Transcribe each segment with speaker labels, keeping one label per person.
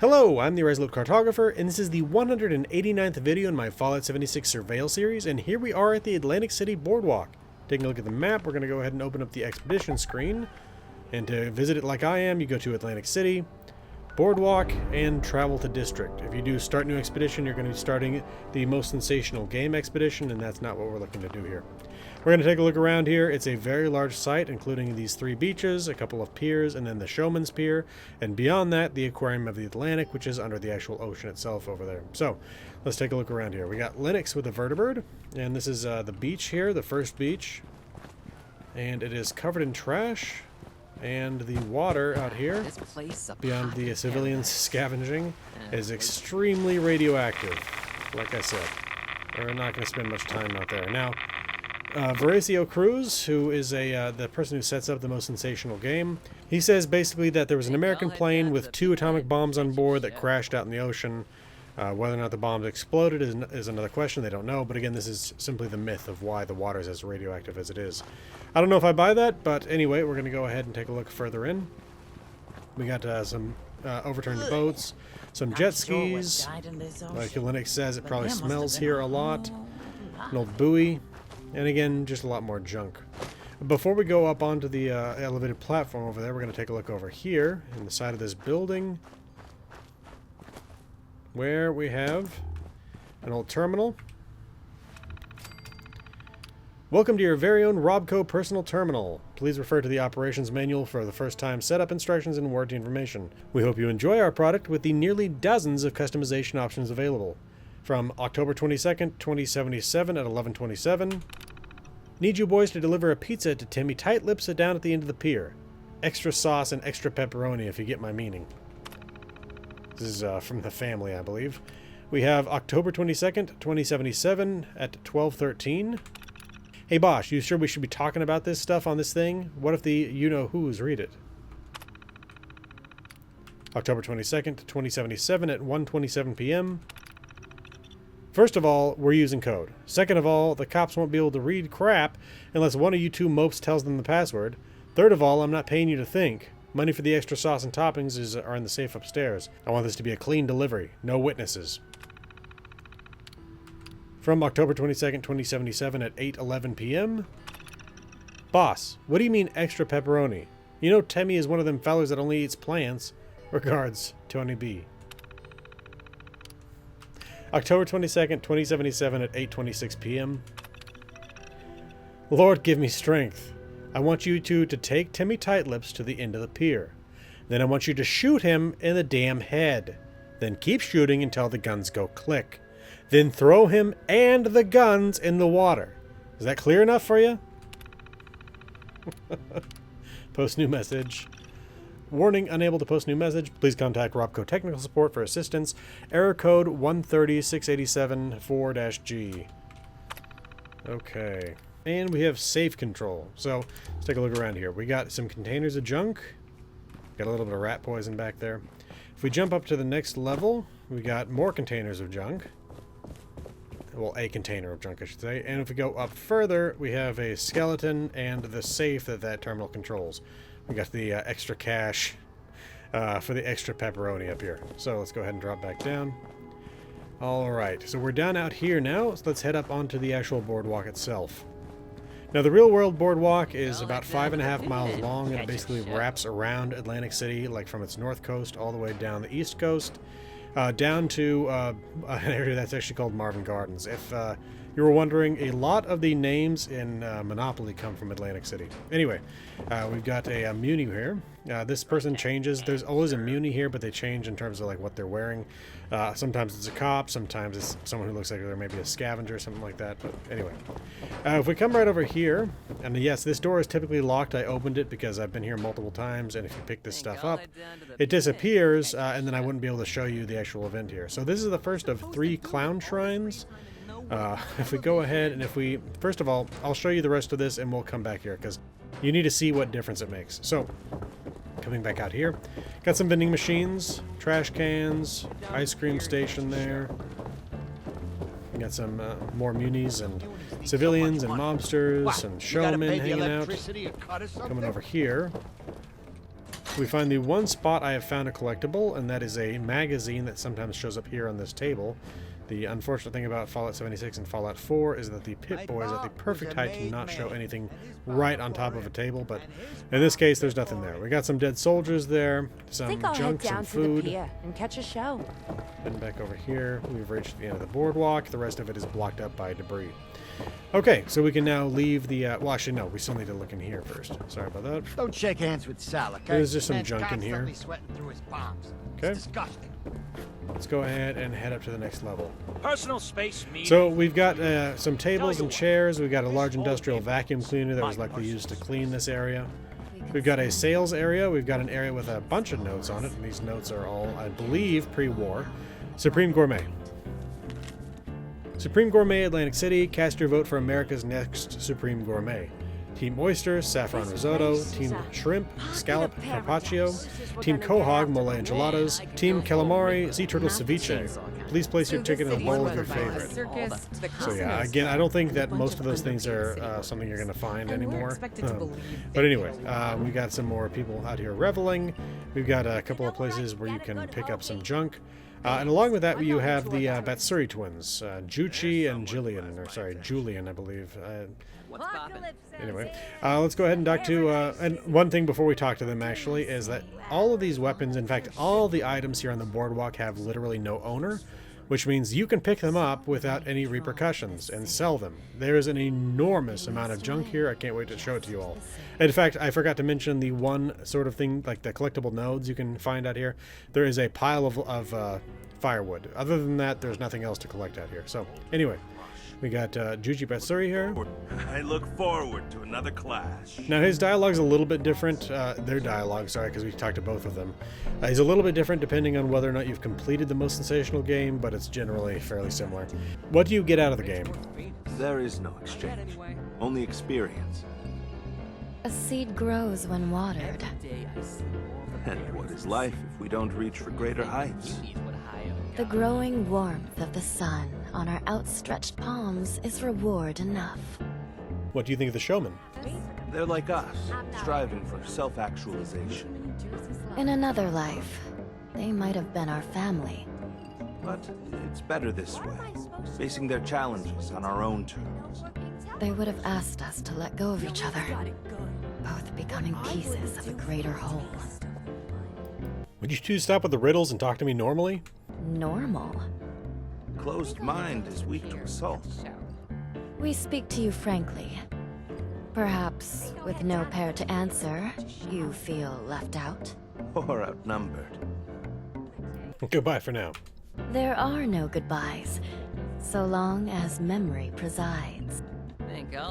Speaker 1: Hello, I'm the Resolute Cartographer, and this is the 189th video in my Fallout 76 Surveyal series, and here we are at the Atlantic City Boardwalk. Taking a look at the map, we're going to go ahead and open up the expedition screen, and to visit it like I am, you go to Atlantic City, Boardwalk, and travel to District. If you do start new expedition, you're going to be starting the most sensational game expedition, and that's not what we're looking to do here. We're going to take a look around here. It's a very large site, including these 3 beaches, a couple of piers, and then the Showman's Pier, and beyond that, the Aquarium of the Atlantic, which is under the actual ocean itself over there. So, let's take a look around here. We got Linux with a vertibird, and this is the beach here, the first beach, and it is covered in trash, and the water out here, beyond the civilians scavenging, is extremely radioactive, like I said. We're not going to spend much time out there. Now, Veracio Cruz, who is the person who sets up the most sensational game, he says basically that there was an American plane with 2 atomic bombs on board that crashed out in the ocean. Whether or not the bombs exploded is another question. They don't know, but again, this is simply the myth of why the water is as radioactive as it is. I don't know if I buy that, but anyway, we're going to go ahead and take a look further in. We got some overturned boats, some jet skis. Like Linux says, it probably smells here a lot. An old buoy. And again, just a lot more junk. Before we go up onto the elevated platform over there, we're going to take a look over here in the side of this building, where we have an old terminal. Welcome to your very own Robco personal terminal. Please refer to the operations manual for the first time setup instructions and warranty information. We hope you enjoy our product with the nearly dozens of customization options available. From October 22nd, 2077 at 11:27. Need you boys to deliver a pizza to Timmy Tightlips down at the end of the pier. Extra sauce and extra pepperoni, if you get my meaning. This is from the family, I believe. We have October 22nd, 2077 at 12:13. Hey Bosch, you sure we should be talking about this stuff on this thing? What if the you-know-whos read it? October 22nd, 2077 at 1:27 p.m. First of all, we're using code. Second of all, the cops won't be able to read crap unless one of you 2 mopes tells them the password. Third of all, I'm not paying you to think. Money for the extra sauce and toppings are in the safe upstairs. I want this to be a clean delivery. No witnesses. From October 22nd, 2077 at 8:11 p.m. Boss, what do you mean extra pepperoni? You know Timmy is one of them fellers that only eats plants. Regards, Tony B. October 22nd, 2077 at 8:26 p.m. Lord, give me strength. I want you two to take Timmy Tightlips to the end of the pier. Then I want you to shoot him in the damn head. Then keep shooting until the guns go click. Then throw him and the guns in the water. Is that clear enough for you? Post new message. Warning, unable to post new message. Please contact Robco Technical Support for assistance. Error code 130687-4-G. Okay. And we have safe control. So, let's take a look around here. We got some containers of junk. Got a little bit of rat poison back there. If we jump up to the next level, we got more containers of junk. Well, a container of junk, I should say. And if we go up further, we have a skeleton and the safe that terminal controls. We got the extra cash for the extra pepperoni up here. So let's go ahead and drop back down. Alright, so we're down out here now, so let's head up onto the actual boardwalk itself. Now the real world boardwalk is about 5.5 miles long, and it basically wraps around Atlantic City, like from its north coast all the way down the east coast, down to an area that's actually called Marvin Gardens. If you were wondering, a lot of the names in Monopoly come from Atlantic City. Anyway, we've got a Muni here. This person changes. There's always a Muni here, but they change in terms of like what they're wearing. Sometimes it's a cop, sometimes it's someone who looks like they're maybe a scavenger or something like that. But anyway, if we come right over here, and yes, this door is typically locked. I opened it because I've been here multiple times, and if you pick this stuff up, it disappears, and then I wouldn't be able to show you the actual event here. So this is the first of 3 clown shrines. If we go ahead and first of all, I'll show you the rest of this and we'll come back here because you need to see what difference it makes. So, coming back out here, got some vending machines, trash cans, ice cream station there. We got some more munis and civilians and mobsters and showmen hanging out. Coming over here, we find the one spot I have found a collectible, and that is a magazine that sometimes shows up here on this table. The unfortunate thing about Fallout 76 and Fallout 4 is that the Pip-Boy is at the perfect height to not show anything right on top of a table, but in this case, there's nothing there. We got some dead soldiers there, some junk, some food.
Speaker 2: And catch a show.
Speaker 1: Heading back over here, we've reached the end of the boardwalk. The rest of it is blocked up by debris. Okay, so we can now leave the, well, actually, no, we still need to look in here first. Sorry about that.
Speaker 3: Don't shake hands with Sal, okay?
Speaker 1: There's just some junk in here.
Speaker 3: Sweating through his palms.
Speaker 1: Okay.
Speaker 3: It's disgusting.
Speaker 1: Let's go ahead and head up to the next level.
Speaker 4: Personal space meeting.
Speaker 1: So we've got some tables and chairs. We've got a large industrial vacuum cleaner that was likely used to clean this area. We've got a sales area. We've got an area with a bunch of notes on it, and these notes are all, I believe, pre-war. Supreme Gourmet. Supreme Gourmet, Atlantic City. Cast your vote for America's next Supreme Gourmet. Team Oyster, Saffron Risotto. Team Shrimp, Scallop Carpaccio. Team Quahog, Mole Enchiladas. Team Calamari, Sea Turtle Ceviche. Please place your ticket in a bowl of your favorite. So yeah, again, I don't think that most of those things are something you're going to find anymore. But anyway, we got some more people out here reveling. We've got a couple of places where you can pick up some junk. And along with that, you have the Batsuuri twins, Juchi and Jullian, or sorry, Jullian, I believe. Anyway, let's go ahead and talk to, and one thing before we talk to them actually is that all of these weapons, in fact, all the items here on the boardwalk have literally no owner, which means you can pick them up without any repercussions and sell them. There is an enormous amount of junk here. I can't wait to show it to you all. In fact, I forgot to mention the one sort of thing, like the collectible nodes you can find out here. There is a pile of firewood. Other than that, there's nothing else to collect out here. So anyway, we got Juchi Batsuuri here.
Speaker 5: I look forward to another clash.
Speaker 1: Now his dialogue's a little bit different. Their dialogue, sorry, because we talked to both of them. He's a little bit different depending on whether or not you've completed the most sensational game, but it's generally fairly similar. What do you get out of the game?
Speaker 5: There is no exchange, only experience.
Speaker 6: A seed grows when watered.
Speaker 5: And what is life if we don't reach for greater heights?
Speaker 6: The growing warmth of the sun on our outstretched palms is reward enough.
Speaker 1: What do you think of the Showmen?
Speaker 5: They're like us, striving for self-actualization.
Speaker 6: In another life, they might have been our family.
Speaker 5: But it's better this way, facing their challenges on our own terms.
Speaker 6: They would have asked us to let go of each other, both becoming pieces of a greater whole.
Speaker 1: Would you two stop with the riddles and talk to me normally?
Speaker 6: Normal.
Speaker 5: Closed mind is weak to assault.
Speaker 6: We speak to you frankly. Perhaps, with no pair to answer, you feel left out?
Speaker 5: Or outnumbered.
Speaker 1: Goodbye for now.
Speaker 6: There are no goodbyes, so long as memory presides.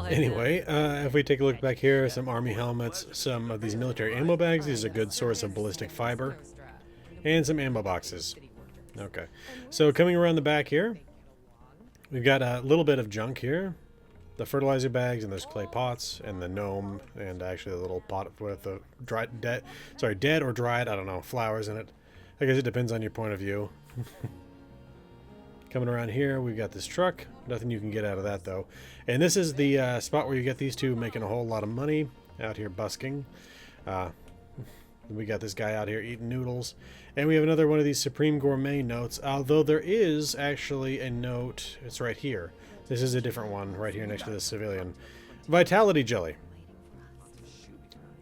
Speaker 1: Anyway, if we take a look back here, some army helmets, some of these military ammo bags. These are a good source of ballistic fiber. And some ammo boxes. Okay, so coming around the back here, we've got a little bit of junk here. The fertilizer bags, and there's clay pots, and the gnome, and actually a little pot with a dead or dried, I don't know, flowers in it. I guess it depends on your point of view. Coming around here, we've got this truck. Nothing you can get out of that, though. And this is the spot where you get these two making a whole lot of money out here busking. We got this guy out here eating noodles. And we have another one of these Supreme Gourmet notes, although there is actually a note. It's right here. This is a different one right here next to the civilian. Vitality Jelly.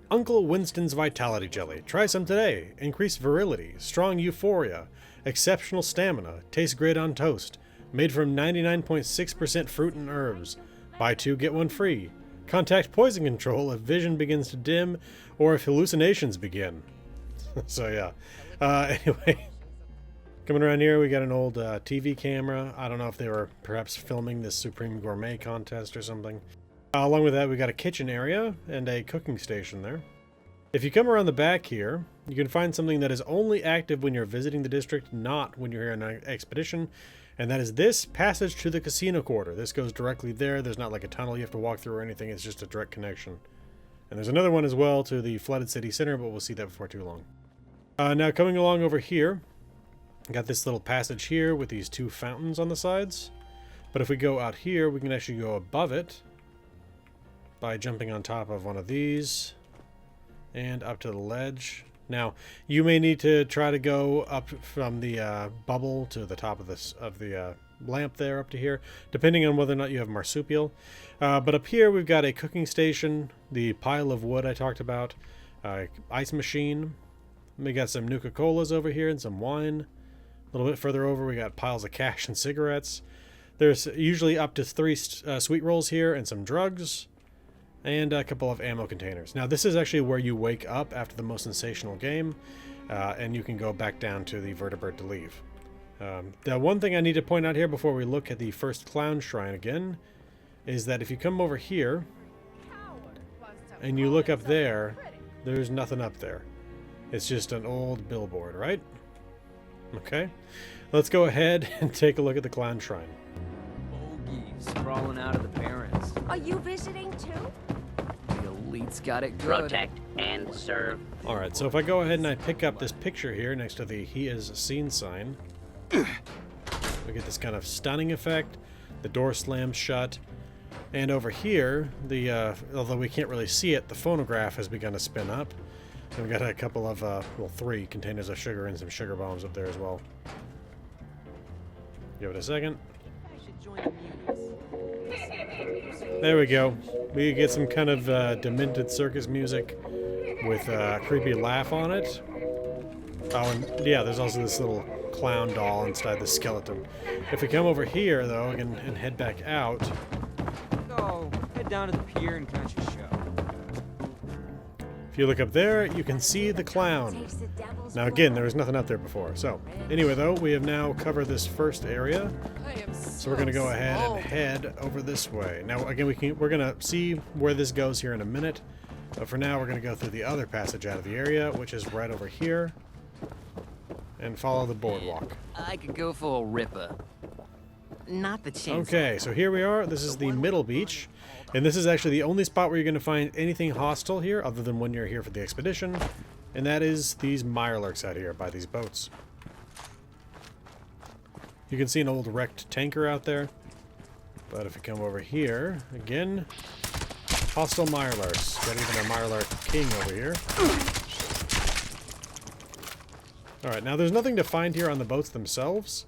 Speaker 1: Uncle Winston's Vitality Jelly. Try some today. Increased virility, strong euphoria, exceptional stamina, tastes great on toast. Made from 99.6% fruit and herbs. Buy two, get one free. Contact poison control if vision begins to dim or if hallucinations begin. So yeah. Anyway, coming around here, we got an old TV camera. I don't know if they were perhaps filming this Supreme Gourmet contest or something. Along with that, we got a kitchen area and a cooking station there. If you come around the back here, you can find something that is only active when you're visiting the district, not when you're here on an expedition. And that is this passage to the casino quarter. This goes directly there. There's not like a tunnel you have to walk through or anything. It's just a direct connection. And there's another one as well to the flooded city center, but we'll see that before too long. Now coming along over here, got this little passage here with these two fountains on the sides. But if we go out here, we can actually go above it by jumping on top of one of these and up to the ledge. Now, you may need to try to go up from the bubble to the top of the lamp there up to here, depending on whether or not you have marsupial. But up here we've got a cooking station, the pile of wood I talked about, ice machine. We got some Nuka-Colas over here and some wine. A little bit further over we got piles of cash and cigarettes. There's usually up to 3 sweet rolls here and some drugs. And a couple of ammo containers. Now this is actually where you wake up after the most sensational game, and you can go back down to the vertebrate to leave. The one thing I need to point out here before we look at the first clown shrine again is that if you come over here and you look up there, there's nothing up there. It's just an old billboard, right? Okay, let's go ahead and take a look at the clown shrine.
Speaker 2: Bogies crawling out of the parents.
Speaker 4: Are you visiting too?
Speaker 2: The elite's got it good.
Speaker 7: Protect and serve.
Speaker 1: Alright, so if I go ahead and I pick up this picture here next to the "He is seen" sign, we get this kind of stunning effect. The door slams shut. And over here, although we can't really see it, the phonograph has begun to spin up. And we got a couple of, 3 containers of sugar and some sugar bombs up there as well. Give it a second. There we go. We get some kind of demented circus music with a creepy laugh on it. Oh, and yeah, there's also this little clown doll inside the skeleton. If we come over here, though, and head back out...
Speaker 2: Go, head down to the pier and catch a show.
Speaker 1: If you look up there, you can see the clown. Now again, there was nothing up there before. So, anyway though, we have now covered this first area. So we're going to go ahead and head over this way. Now again, we're going to see where this goes here in a minute. But for now, we're going to go through the other passage out of the area, which is right over here. And follow the boardwalk.
Speaker 2: I could go for a ripper. Not the chance.
Speaker 1: Okay, so here we are. This is the middle beach. And this is actually the only spot where you're going to find anything hostile here, other than when you're here for the expedition. And that is these Mirelurks out here by these boats. You can see an old wrecked tanker out there. But if you come over here, again, hostile Mirelurks. Got even a Mirelurk king over here. Alright, now there's nothing to find here on the boats themselves.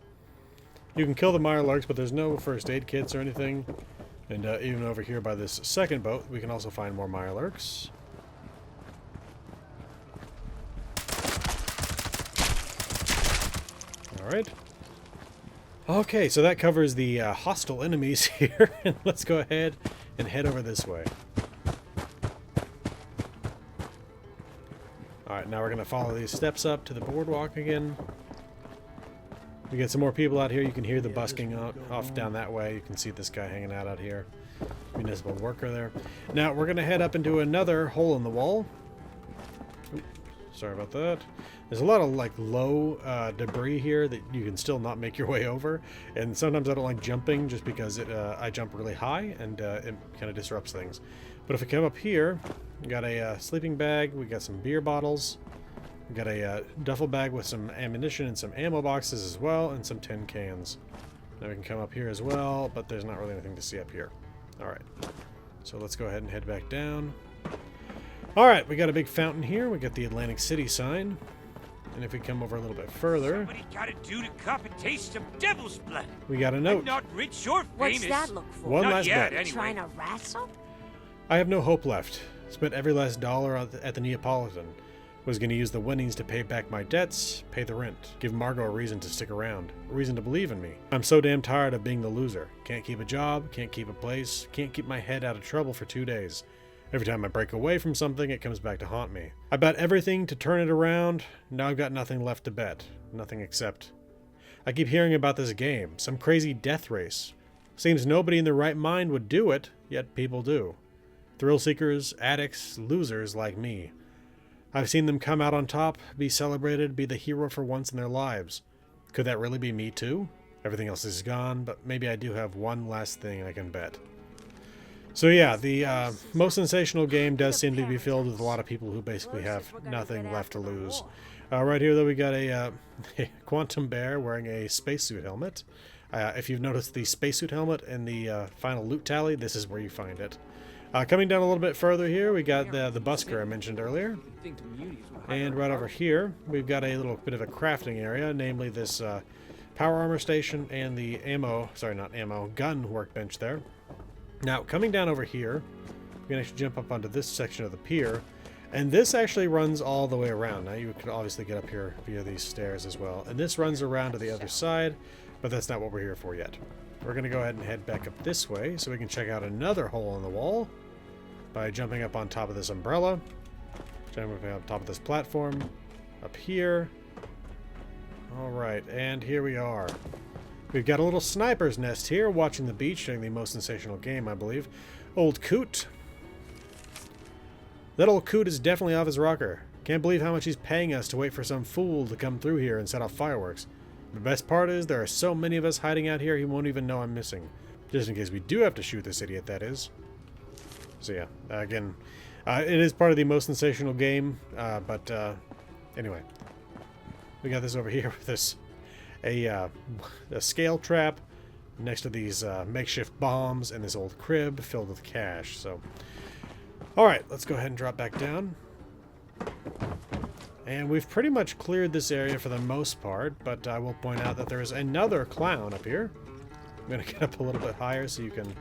Speaker 1: You can kill the Mirelurks, but there's no first aid kits or anything. And even over here by this second boat, we can also find more Mirelurks. Alright. Okay, so that covers the hostile enemies here. And let's go ahead and head over this way. Alright, now we're going to follow these steps up to the boardwalk again. We get some more people out here. You can hear the busking off down that way. You can see this guy hanging out here. Municipal worker there. Now, we're going to head up into another hole in the wall. Oops, sorry about that. There's a lot of, like, low debris here that you can still not make your way over. And sometimes I don't like jumping just because I jump really high and it kind of disrupts things. But if we come up here, we got a sleeping bag. We got some beer bottles. We got a duffel bag with some ammunition and some ammo boxes as well, and some tin cans. Now we can come up here as well, but there's not really anything to see up here. Alright, so let's go ahead and head back down. Alright, we got a big fountain here. We got the Atlantic City sign. And if we come over a little bit further...
Speaker 8: Somebody gotta do to cop a taste of devil's blood.
Speaker 1: We got a note.
Speaker 8: I'm not rich or famous.
Speaker 4: What's that look for?
Speaker 1: One
Speaker 8: Not
Speaker 1: last
Speaker 8: yet,
Speaker 1: bet.
Speaker 8: anyway.
Speaker 4: Trying to wrestle?
Speaker 1: I have no hope left. Spent every last dollar at the Neapolitan. Was going to use the winnings to pay back my debts, pay the rent, give Margot a reason to stick around, a reason to believe in me. I'm so damn tired of being the loser. Can't keep a job, can't keep a place, can't keep my head out of trouble for 2 days. Every time I break away from something, it comes back to haunt me. I bet everything to turn it around. Now I've got nothing left to bet. Nothing except... I keep hearing about this game, some crazy death race. Seems nobody in their right mind would do it, yet people do. Thrill seekers, addicts, losers like me. I've seen them come out on top, be celebrated, be the hero for once in their lives. Could that really be me too? Everything else is gone, but maybe I do have one last thing I can bet. So yeah, the most sensational game does seem to be filled with a lot of people who basically have nothing left to lose. Right here though we got a quantum bear wearing a spacesuit helmet. If you've noticed the spacesuit helmet in the final loot tally, this is where you find it. Coming down a little bit further here, we got the busker I mentioned earlier. And right over here, we've got a little bit of a crafting area, namely this power armor station and the gun workbench there. Now, coming down over here, we can actually jump up onto this section of the pier. And this actually runs all the way around. Now, you could obviously get up here via these stairs as well. And this runs around to the other side, but that's not what we're here for yet. We're going to go ahead and head back up this way so we can check out another hole in the wall by jumping up on top of this umbrella, jumping on top of this platform, up here. Alright, and here we are. We've got a little sniper's nest here, watching the beach during the most sensational game, I believe. Old Coot. That old Coot is definitely off his rocker. Can't believe how much he's paying us to wait for some fool to come through here and set off fireworks. The best part is there are so many of us hiding out here he won't even know I'm missing. Just in case we do have to shoot this idiot, that is. So yeah, again, it is part of the most sensational game, but anyway. We got this over here with this, a scale trap next to these makeshift bombs and this old crib filled with cash, so. Alright, let's go ahead and drop back down. And we've pretty much cleared this area for the most part, but I will point out that there is another clown up here. I'm going to get up a little bit higher so you can...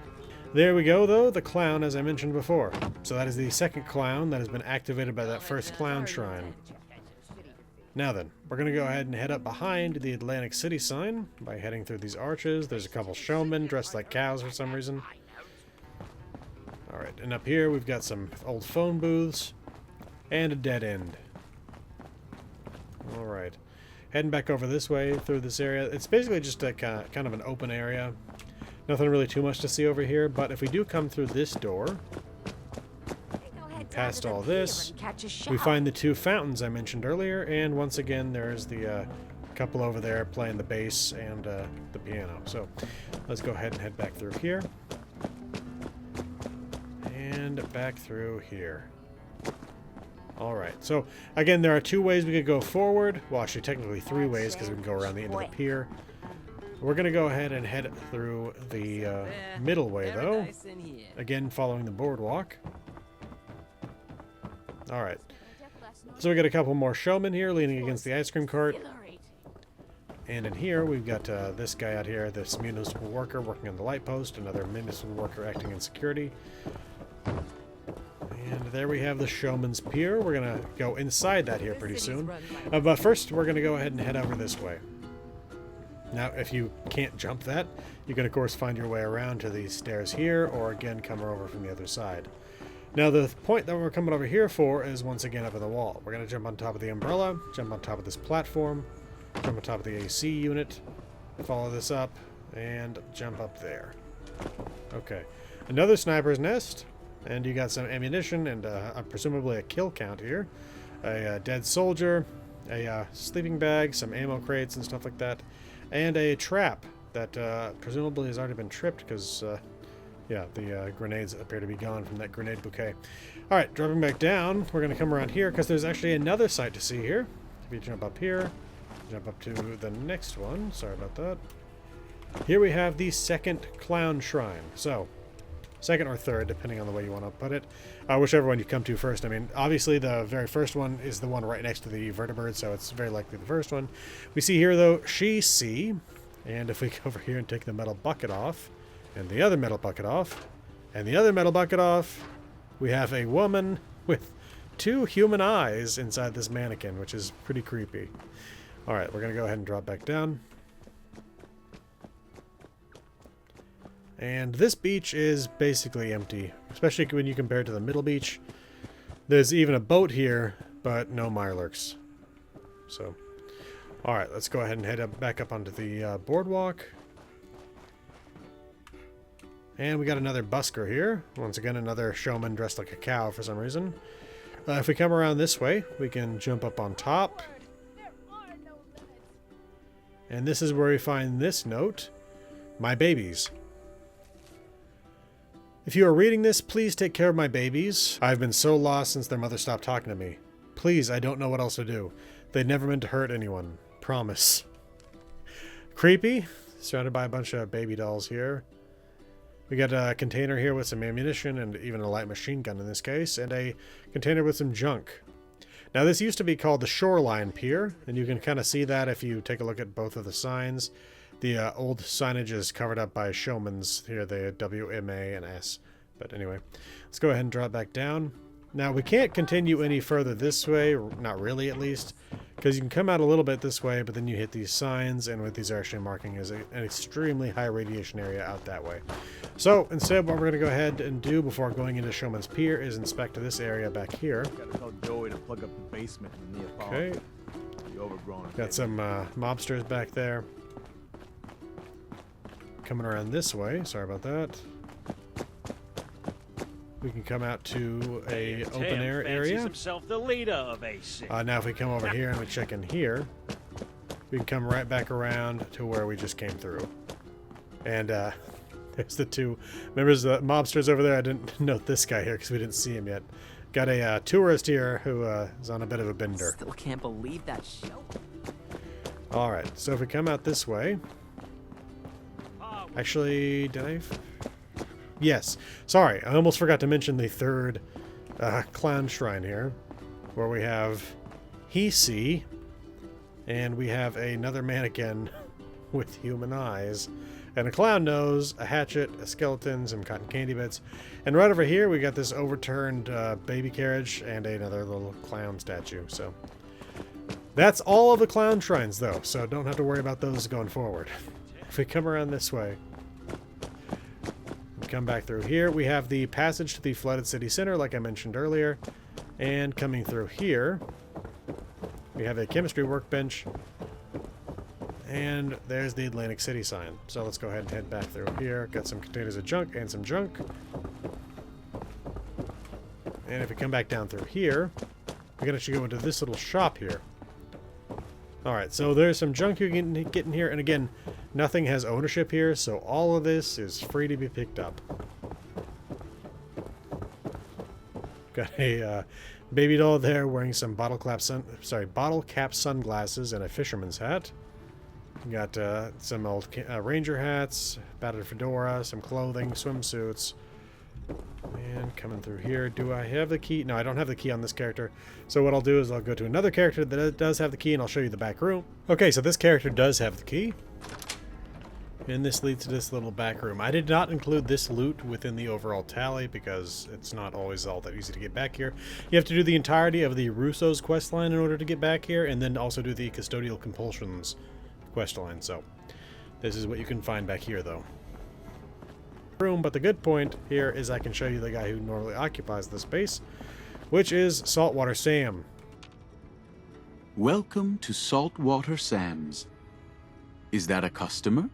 Speaker 1: There we go, though, the clown, as I mentioned before. So that is the second clown that has been activated by that first clown shrine. Now then, we're going to go ahead and head up behind the Atlantic City sign by heading through these arches. There's a couple showmen dressed like cows for some reason. Alright, and up here we've got some old phone booths and a dead end. Alright, heading back over this way through this area. It's basically just a kind of an open area. Nothing really too much to see over here, but if we do come through this door, past all this, we find the two fountains I mentioned earlier, and once again there's the couple over there playing the bass and the piano. So let's go ahead and head back through here. And back through here. Alright, so again, there are two ways we could go forward. Well, actually, technically three ways, because we can go around the end of the pier. We're going to go ahead and head through the middle way, though. Again, following the boardwalk. Alright. So we got a couple more showmen here leaning against the ice cream cart. And in here, we've got this guy out here, this municipal worker working on the light post, another municipal worker acting in security. And there we have the Showman's Pier. We're going to go inside that here pretty soon. But first, we're going to go ahead and head over this way. Now, if you can't jump that, you can, of course, find your way around to these stairs here, or again, come over from the other side. Now, the point that we're coming over here for is, once again, over the wall. We're going to jump on top of the umbrella, jump on top of this platform, jump on top of the AC unit, follow this up, and jump up there. Okay. Another sniper's nest. And you got some ammunition and presumably a kill count here. A dead soldier, a sleeping bag, some ammo crates and stuff like that. And a trap that presumably has already been tripped because, yeah, the grenades appear to be gone from that grenade bouquet. Alright, dropping back down, we're going to come around here because there's actually another site to see here. If you jump up here, jump up to the next one. Sorry about that. Here we have the second clown shrine. So, second or third, depending on the way you want to put it. Whichever one you come to first. I mean, obviously the very first one is the one right next to the vertibird, so it's very likely the first one. We see here, though, she. And if we go over here and take the metal bucket off, and the other metal bucket off, and the other metal bucket off, we have a woman with two human eyes inside this mannequin, which is pretty creepy. Alright, we're going to go ahead and drop back down. And this beach is basically empty, especially when you compare it to the middle beach. There's even a boat here, but no Mirelurks. So, alright, let's go ahead and head back up onto the boardwalk. And we got another busker here. Once again, another showman dressed like a cow for some reason. If we come around this way, we can jump up on top. And this is where we find this note. My babies. If you are reading this, please take care of my babies. I've been so lost since their mother stopped talking to me. Please, I don't know what else to do. They never meant to hurt anyone. Promise. Creepy. Surrounded by a bunch of baby dolls here. We got a container here with some ammunition and even a light machine gun in this case, and a container with some junk. Now this used to be called the Shoreline Pier, and you can kind of see that if you take a look at both of the signs. The old signage is covered up by Showmen's here, the WMA and S. But anyway, let's go ahead and drop back down. Now we can't continue any further this way, not really at least, because you can come out a little bit this way, but then you hit these signs, and what these are actually marking is an extremely high radiation area out that way. So instead, what we're going to go ahead and do before going into Showman's Pier is inspect this area back here.
Speaker 7: Gotta tell Joey to plug up the basement in the
Speaker 1: Okay.
Speaker 7: The overgrown.
Speaker 1: Got some mobsters back there. Coming around this way. Sorry about that. We can come out to a open air area.
Speaker 8: Himself the leader of AC.
Speaker 1: Now if we come over here and we check in here, we can come right back around to where we just came through. And there's the two members of the mobsters over there. I didn't note this guy here because we didn't see him yet. Got a tourist here who is on a bit of a bender.
Speaker 2: Still can't believe that show.
Speaker 1: Alright, so if we come out this way... Actually, did I... Yes. Sorry, I almost forgot to mention the third clown shrine here, where we have Hisi, and we have another mannequin with human eyes, and a clown nose, a hatchet, a skeleton, some cotton candy bits, and right over here we got this overturned baby carriage and another little clown statue. So that's all of the clown shrines, though, so don't have to worry about those going forward. If we come around this way, come back through here, we have the passage to the flooded city center, like I mentioned earlier, and coming through here, we have a chemistry workbench, and there's the Atlantic City sign. So let's go ahead and head back through here. Got some containers of junk and some junk. And if we come back down through here, we can actually go into this little shop here. Alright, so there's some junk you can get in here, and again, nothing has ownership here, so all of this is free to be picked up. Got a baby doll there wearing some bottle cap sunglasses and a fisherman's hat. Got some old ranger hats, battered fedora, some clothing, swimsuits. And coming through here, do I have the key? No, I don't have the key on this character. So what I'll do is I'll go to another character that does have the key, and I'll show you the back room. Okay, so this character does have the key. And this leads to this little back room. I did not include this loot within the overall tally because it's not always all that easy to get back here. You have to do the entirety of the Russo's questline in order to get back here, and then also do the Custodial Compulsions questline. So this is what you can find back here, though. Room, but the good point here is I can show you the guy who normally occupies the space, which is Saltwater Sam.
Speaker 9: Welcome to Saltwater Sam's. Is that a customer?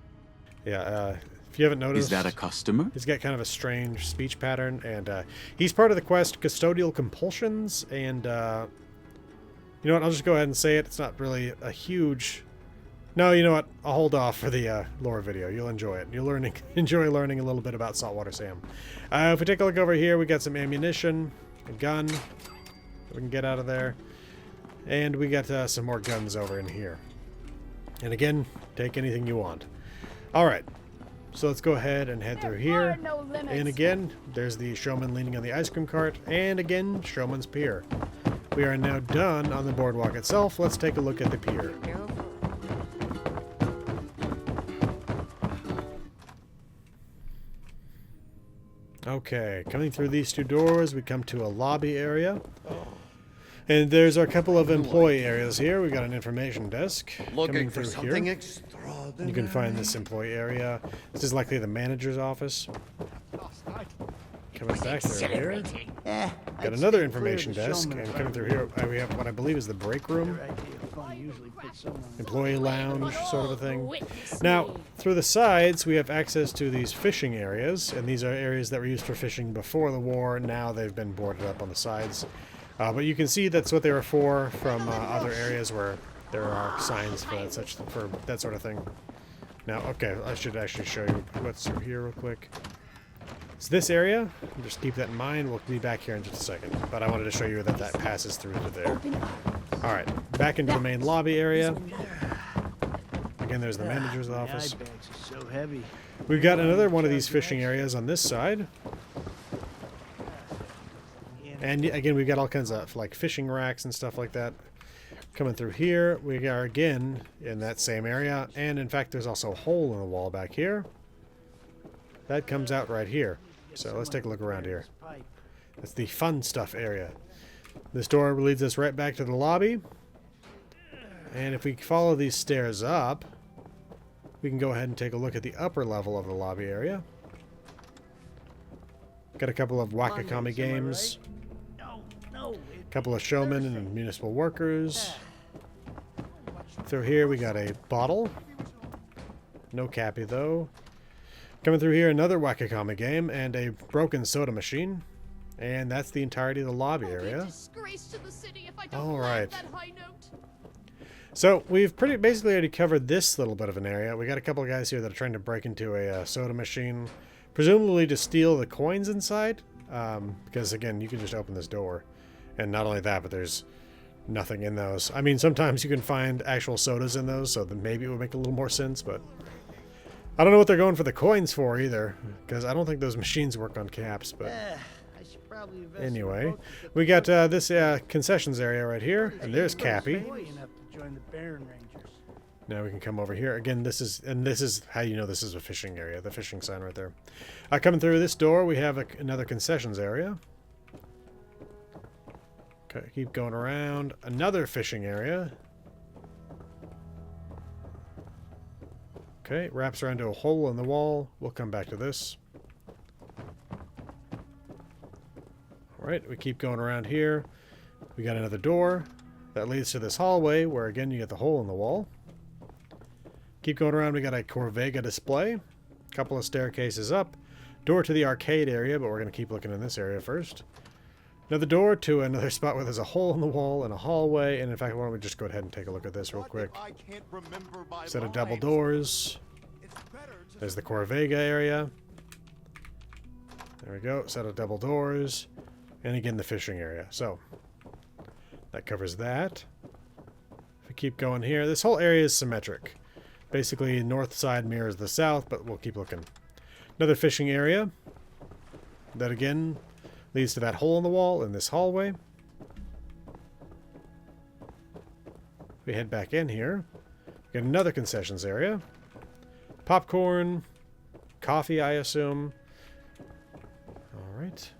Speaker 1: Yeah, if you haven't noticed...
Speaker 9: Is that a customer?
Speaker 1: He's got kind of a strange speech pattern, and he's part of the quest Custodial Compulsions, and you know what, I'll just go ahead and say it. It's not really a huge... No, you know what, I'll hold off for the lore video. You'll enjoy it. You'll enjoy learning a little bit about Saltwater Sam. If we take a look over here, we got some ammunition, a gun we can get out of there, and we got some more guns over in here. And again, take anything you want. Alright, so let's go ahead and head through here. And again, there's the showman leaning on the ice cream cart, and again, Showman's Pier. We are now done on the boardwalk itself. Let's take a look at the pier. Okay, coming through these two doors, we come to a lobby area. And there's a couple of employee areas here. We got an information desk.
Speaker 3: Looking
Speaker 1: coming
Speaker 3: for
Speaker 1: through
Speaker 3: something
Speaker 1: here.
Speaker 3: extraordinary.
Speaker 1: You can find this employee area. This is likely the manager's office. Coming back through here. Got another information desk, and coming through here, we have what I believe is the break room. Employee lounge, sort of a thing. Now, through the sides, we have access to these fishing areas, and these are areas that were used for fishing before the war. Now they've been boarded up on the sides. But you can see that's what they were for from other areas where there are signs for that sort of thing. Now, okay, I should actually show you what's through here real quick. It's this area. Just keep that in mind. We'll be back here in just a second. But I wanted to show you that that passes through to there. Alright, back into the main lobby area. Again, there's the manager's
Speaker 8: The
Speaker 1: office.
Speaker 8: eye bags are so heavy.
Speaker 1: We've got another one of these fishing areas on this side. And again, we've got all kinds of like fishing racks and stuff like that. Coming through here, we are again in that same area. And in fact, there's also a hole in the wall back here. That comes out right here. So let's take a look around here. That's the fun stuff area. This door leads us right back to the lobby. And if we follow these stairs up, we can go ahead and take a look at the upper level of the lobby area. Got a couple of Wakakami games. A couple of Showmen and Municipal workers. Through here we got a bottle. No Cappy though. Coming through here, another Wakakami game and a broken soda machine. And that's the entirety of the lobby area. Alright. So, we've basically already covered this little bit of an area. We got a couple of guys here that are trying to break into a soda machine. Presumably to steal the coins inside. Because, again, you can just open this door. And not only that, but there's nothing in those. I mean, sometimes you can find actual sodas in those, so then maybe it would make a little more sense, but I don't know what they're going for the coins for either, because I don't think those machines work on caps, but anyway. We got this concessions area right here, and there's Cappy. Now we can come over here. Again, this is how you know this is a fishing area, the fishing sign right there. Coming through this door, we have another concessions area. Okay, keep going around. Another fishing area. Okay, wraps around to a hole in the wall. We'll come back to this. Alright, we keep going around here. We got another door that leads to this hallway where again you get the hole in the wall. Keep going around, we got a Corvega display. Couple of staircases up. Door to the arcade area, but we're going to keep looking in this area first. Another door to another spot where there's a hole in the wall and a hallway. And in fact, why don't we just go ahead and take a look at this real quick. Set of double doors. There's the Corvega area. There we go. Set of double doors. And again, the fishing area. So, that covers that. If we keep going here, this whole area is symmetric. Basically, north side mirrors the south, but we'll keep looking. Another fishing area. That again leads to that hole in the wall in this hallway. We head back in here. Get another concessions area. Popcorn. Coffee, I assume. Alright.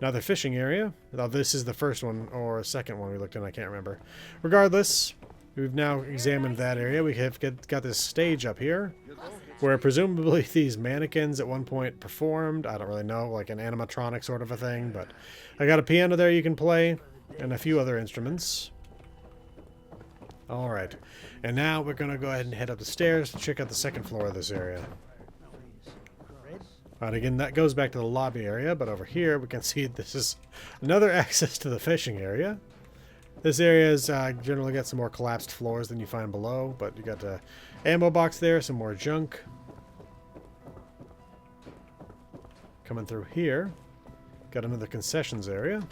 Speaker 1: Another fishing area. Now this is the first one or second one we looked in, I can't remember. Regardless, we've now examined that area. We have got this stage up here where presumably these mannequins at one point performed. I don't really know, like an animatronic sort of a thing, but I got a piano there you can play and a few other instruments. Alright, and now we're going to go ahead and head up the stairs to check out the second floor of this area. Alright, again, that goes back to the lobby area, but over here we can see this is another access to the fishing area. This area has generally got some more collapsed floors than you find below, but you got the ammo box there, some more junk. Coming through here, got another concessions area.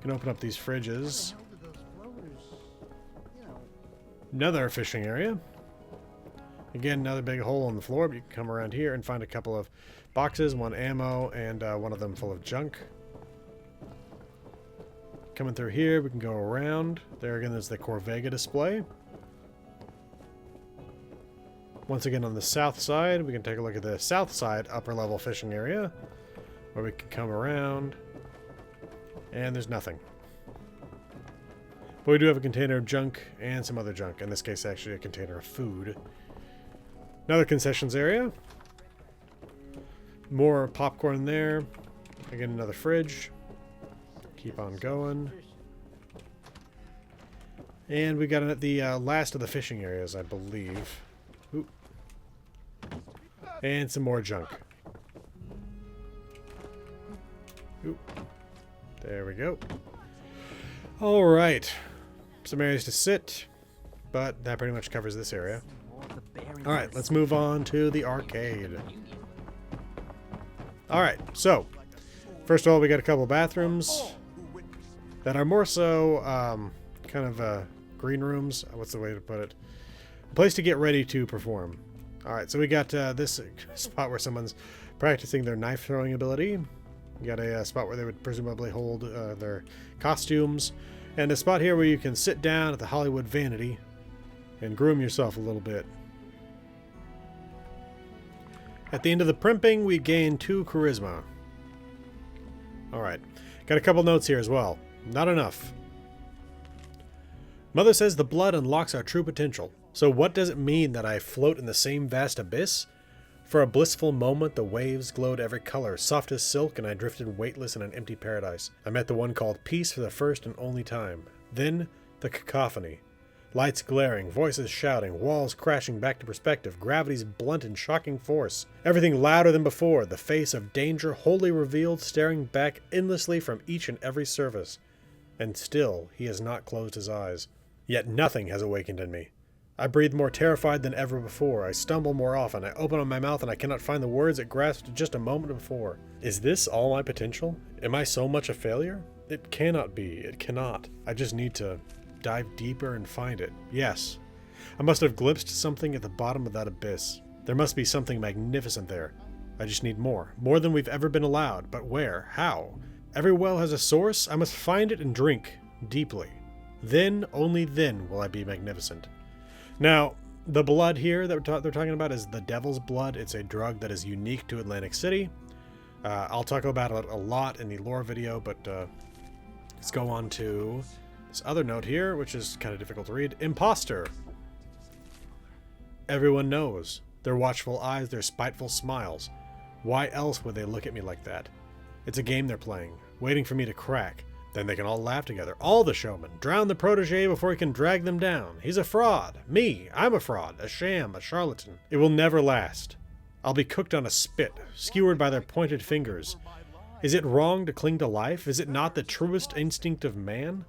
Speaker 1: Can open up these fridges. Another fishing area. Again, another big hole in the floor, but you can come around here and find a couple of boxes, one ammo, and one of them full of junk. Coming through here, we can go around. There again, there's the Corvega display. Once again, on the south side, we can take a look at the south side upper level fishing area, where we can come around, and there's nothing. But we do have a container of junk and some other junk. In this case, actually a container of food. Another concessions area. More popcorn there. Again, another fridge. Keep on going. And we got the last of the fishing areas, I believe. Oop. And some more junk. Oop. There we go. Alright. Some areas to sit, but that pretty much covers this area. Alright, let's move on to the arcade. Alright, so, first of all, we got a couple bathrooms that are more so kind of green rooms. What's the way to put it? A place to get ready to perform. Alright, so we got this spot where someone's practicing their knife throwing ability. We got a spot where they would presumably hold their costumes. And a spot here where you can sit down at the Hollywood Vanity and groom yourself a little bit. At the end of the primping, we gain 2 charisma. Alright. Got a couple notes here as well. Not enough. Mother says the blood unlocks our true potential. So what does it mean that I float in the same vast abyss? For a blissful moment, the waves glowed every color, soft as silk, and I drifted weightless in an empty paradise. I met the one called peace for the first and only time. Then, the cacophony. Lights glaring, voices shouting, walls crashing back to perspective, gravity's blunt and shocking force. Everything louder than before, the face of danger wholly revealed, staring back endlessly from each and every surface. And still, he has not closed his eyes. Yet nothing has awakened in me. I breathe more terrified than ever before. I stumble more often. I open my mouth and I cannot find the words it grasped just a moment before. Is this all my potential? Am I so much a failure? It cannot be. It cannot. I just need to dive deeper and find it. Yes. I must have glimpsed something at the bottom of that abyss. There must be something magnificent there. I just need more. More than we've ever been allowed. But where? How? Every well has a source. I must find it and drink deeply. Then, only then, will I be magnificent. Now, the blood here that they're talking about is the devil's blood. It's a drug that is unique to Atlantic City. I'll talk about it a lot in the lore video, but let's go on to this other note here, which is kind of difficult to read. Impostor. Everyone knows. Their watchful eyes, their spiteful smiles. Why else would they look at me like that? It's a game they're playing, waiting for me to crack. Then they can all laugh together. All the showmen. Drown the protege before he can drag them down. He's a fraud. Me. I'm a fraud. A sham. A charlatan. It will never last. I'll be cooked on a spit, skewered by their pointed fingers. Is it wrong to cling to life? Is it not the truest instinct of man?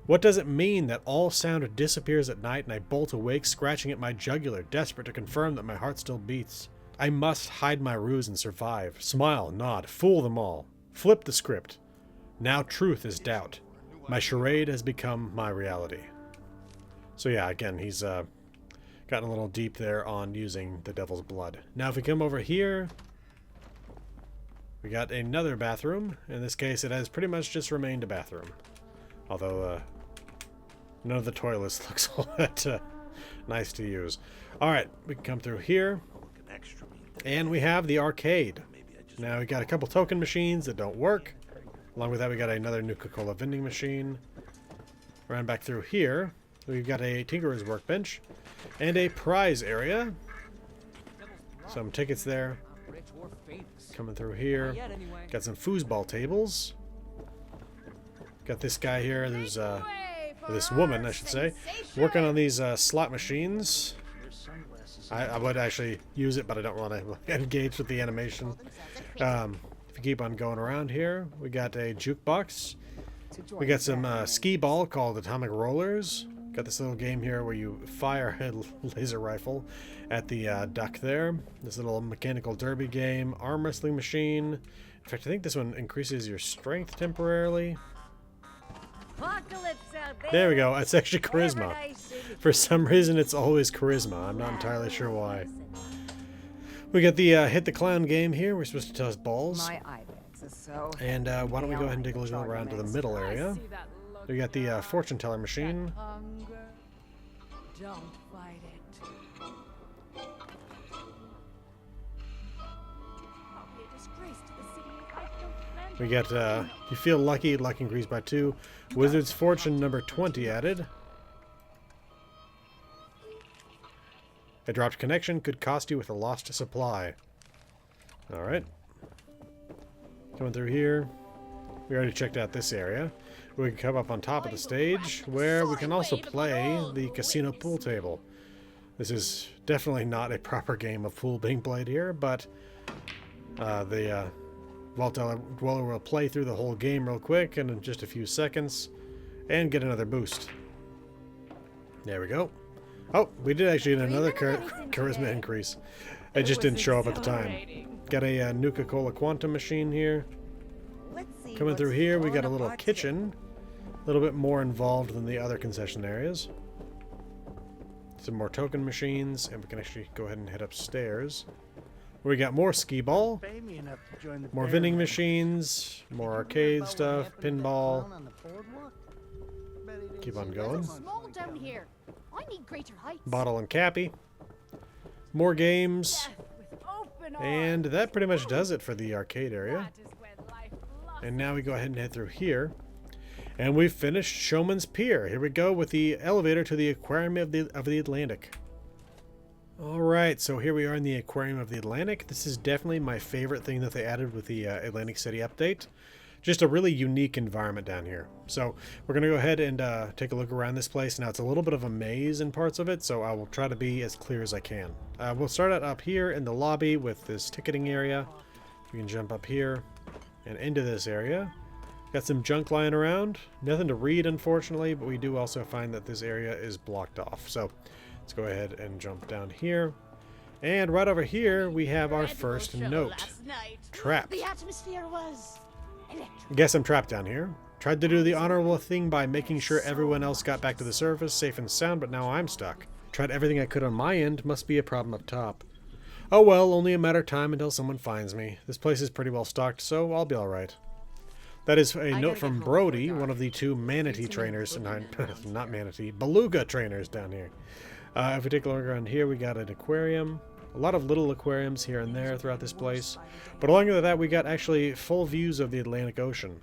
Speaker 1: What does it mean that all sound disappears at night and I bolt awake, scratching at my jugular, desperate to confirm that my heart still beats? I must hide my ruse and survive. Smile, nod, fool them all. Flip the script. Now truth is doubt. My charade has become my reality. So yeah, again, he's gotten a little deep there on using the devil's blood. Now if we come over here, we got another bathroom. In this case, it has pretty much just remained a bathroom. Although none of the toilets looks all that nice to use. Alright, we can come through here. And we have the arcade. Now we got a couple token machines that don't work. Along with that, we got another Nuka-Cola vending machine. Around back through here, we've got a Tinkerer's workbench and a prize area. Some tickets there. Coming through here. Got some foosball tables. Got this guy here who's, this woman, I should say, working on these slot machines. I would actually use it, but I don't want to engage with the animation. If you keep on going around here, we got a jukebox. We got some skee ball called Atomic Rollers. Got this little game here where you fire a laser rifle at the duck there. This little mechanical derby game. Arm wrestling machine. In fact, I think this one increases your strength temporarily. There we go. It's actually charisma. For some reason, it's always charisma. I'm not entirely sure why. We got the hit the clown game here. We're supposed to toss balls. And why don't we go ahead and take a look around to the middle area. We got the fortune teller machine.
Speaker 4: Don't fight it. I'll be a disgrace to the city if I don't.
Speaker 1: We got you feel lucky, luck increased by 2. Wizard's fortune number 20 added. A dropped connection could cost you with a lost supply. Alright. Coming through here. We already checked out this area. We can come up on top of the stage, where we can also play the casino pool table. This is definitely not a proper game of pool being played here, but the Vault Dweller will play through the whole game real quick in just a few seconds and get another boost. There we go. Oh, we did actually get another charisma increase. It just didn't show up at the time. Got a Nuka-Cola Quantum machine here. Coming through here, we got a little kitchen. A little bit more involved than the other concession areas. some more token machines, and we can actually go ahead and head upstairs. We got more skee ball,
Speaker 3: Pay me enough to join the
Speaker 1: more
Speaker 3: bear
Speaker 1: vending
Speaker 3: gang.
Speaker 1: machines, more
Speaker 3: Think
Speaker 1: arcade
Speaker 3: about what
Speaker 1: stuff,
Speaker 3: happened to that
Speaker 1: pinball.
Speaker 3: clown on the boardwalk? Bet he didn't
Speaker 1: Keep
Speaker 3: see
Speaker 1: on
Speaker 3: that
Speaker 1: going.
Speaker 3: much
Speaker 4: Small
Speaker 3: going
Speaker 4: down
Speaker 3: coming.
Speaker 4: here. I need greater heights.
Speaker 1: Bottle and Cappy. More games.
Speaker 4: Death with open
Speaker 1: And
Speaker 4: arms.
Speaker 1: that pretty much does it for the arcade area.
Speaker 4: That is where life blossoms.
Speaker 1: And now we go ahead and head through here. And we've finished Showman's Pier. Here we go with the elevator to the Aquarium of the Atlantic. Alright, so here we are in the Aquarium of the Atlantic. This is definitely my favorite thing that they added with the Atlantic City update. Just a really unique environment down here. So we're going to go ahead and take a look around this place. Now it's a little bit of a maze in parts of it, so I will try to be as clear as I can. We'll start out up here in the lobby with this ticketing area. We can jump up here and into this area. Got some junk lying around. Nothing to read, unfortunately, but we do also find that this area is blocked off. So let's go ahead and jump down here. And right over here, we have our first note. Trapped.
Speaker 4: The atmosphere was electric.
Speaker 1: Guess I'm trapped down here. Tried to do the honorable thing by making sure everyone else got back to the surface safe and sound, but now I'm stuck. Tried everything I could on my end. Must be a problem up top. Oh well, only a matter of time until someone finds me. This place is pretty well stocked, so I'll be alright. That is a note from Brody, one of the two manatee trainers, not manatee, beluga trainers down here. If we take a look around here, we got an aquarium. A lot of little aquariums here and there throughout this place. But along with that, we got actually full views of the Atlantic Ocean.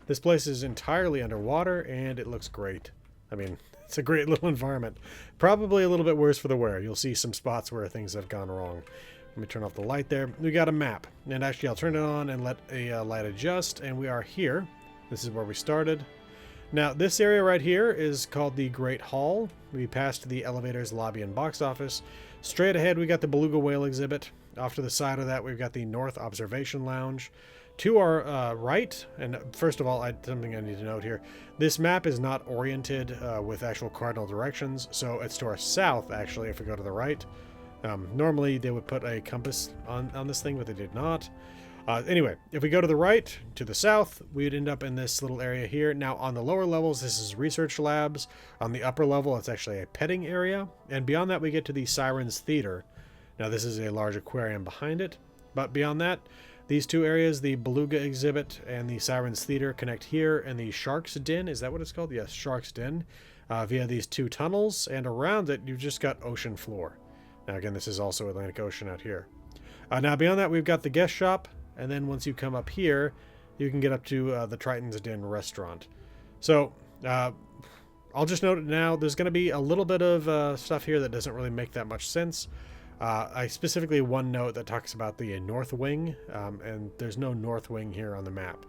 Speaker 1: This place is entirely underwater, and it looks great. I mean, it's a great little environment. Probably a little bit worse for the wear. You'll see some spots where things have gone wrong. Let me turn off the light there. We got a map. And actually, I'll turn it on and let a light adjust. And we are here. This is where we started. Now, this area right here is called the Great Hall. We passed the elevators, lobby, and box office. Straight ahead, we got the beluga whale exhibit. Off to the side of that, we've got the North Observation Lounge. To our right, and first of all, something I need to note here. This map is not oriented with actual cardinal directions, so it's to our south, actually, if we go to the right. Normally, they would put a compass on this thing, but they did not. Anyway, if we go to the right, to the south, we'd end up in this little area here. Now, on the lower levels, this is research labs. On the upper level, it's actually a petting area. And beyond that, we get to the Sirens Theater. Now, this is a large aquarium behind it. But beyond that, these two areas, the Beluga exhibit and the Sirens Theater, connect here. And the Shark's Den, is that what it's called? Yes, Shark's Den, via these two tunnels. And around it, you've just got ocean floor. Now, again, this is also Atlantic Ocean out here. Now, beyond that, we've got the guest shop. And then once you come up here, you can get up to the Triton's Den restaurant. So, I'll just note it now. There's going to be a little bit of stuff here that doesn't really make that much sense. I specifically one note that talks about the North Wing, and there's no North Wing here on the map.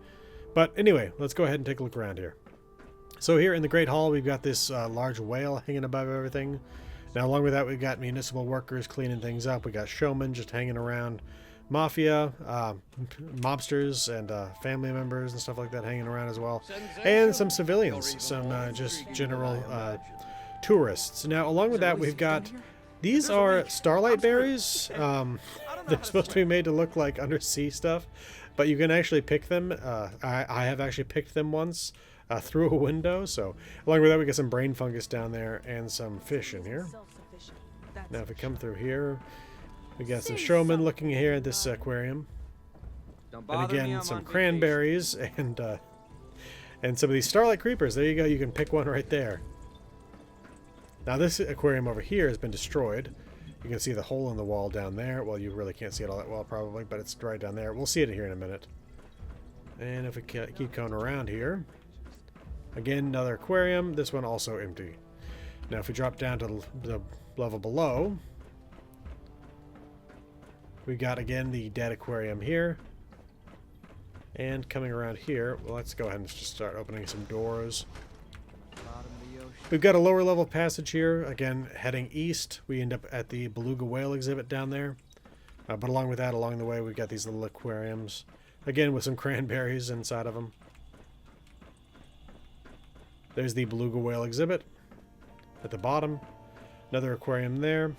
Speaker 1: But anyway, let's go ahead and take a look around here. So here in the Great Hall, we've got this large whale hanging above everything. Now, along with that, we've got municipal workers cleaning things up. We got showmen just hanging around. Mafia, mobsters, and family members and stuff like that hanging around as well. And some civilians, some just general tourists. Now, along with that, we've got... These are starlight berries. They're supposed to be made to look like undersea stuff, but you can actually pick them. I have actually picked them once through a window. So along with that, we got some brain fungus down there and some fish in here. Now, if we come through here, we got some showmen looking here at this aquarium. And again, some cranberries and some of these starlight creepers. There you go. You can pick one right there. Now, this aquarium over here has been destroyed. You can see the hole in the wall down there. Well, you really can't see it all that well, probably, but it's right down there. We'll see it here in a minute. And if we keep going around here, again, another aquarium. This one also empty. Now, if we drop down to the level below, we got, again, the dead aquarium here. And coming around here, well, let's go ahead and just start opening some doors. We've got a lower level passage here. Again, heading east, we end up at the beluga whale exhibit down there. But along with that, along the way, we've got these little aquariums. Again, with some cranberries inside of them. There's the beluga whale exhibit at the bottom. Another aquarium there.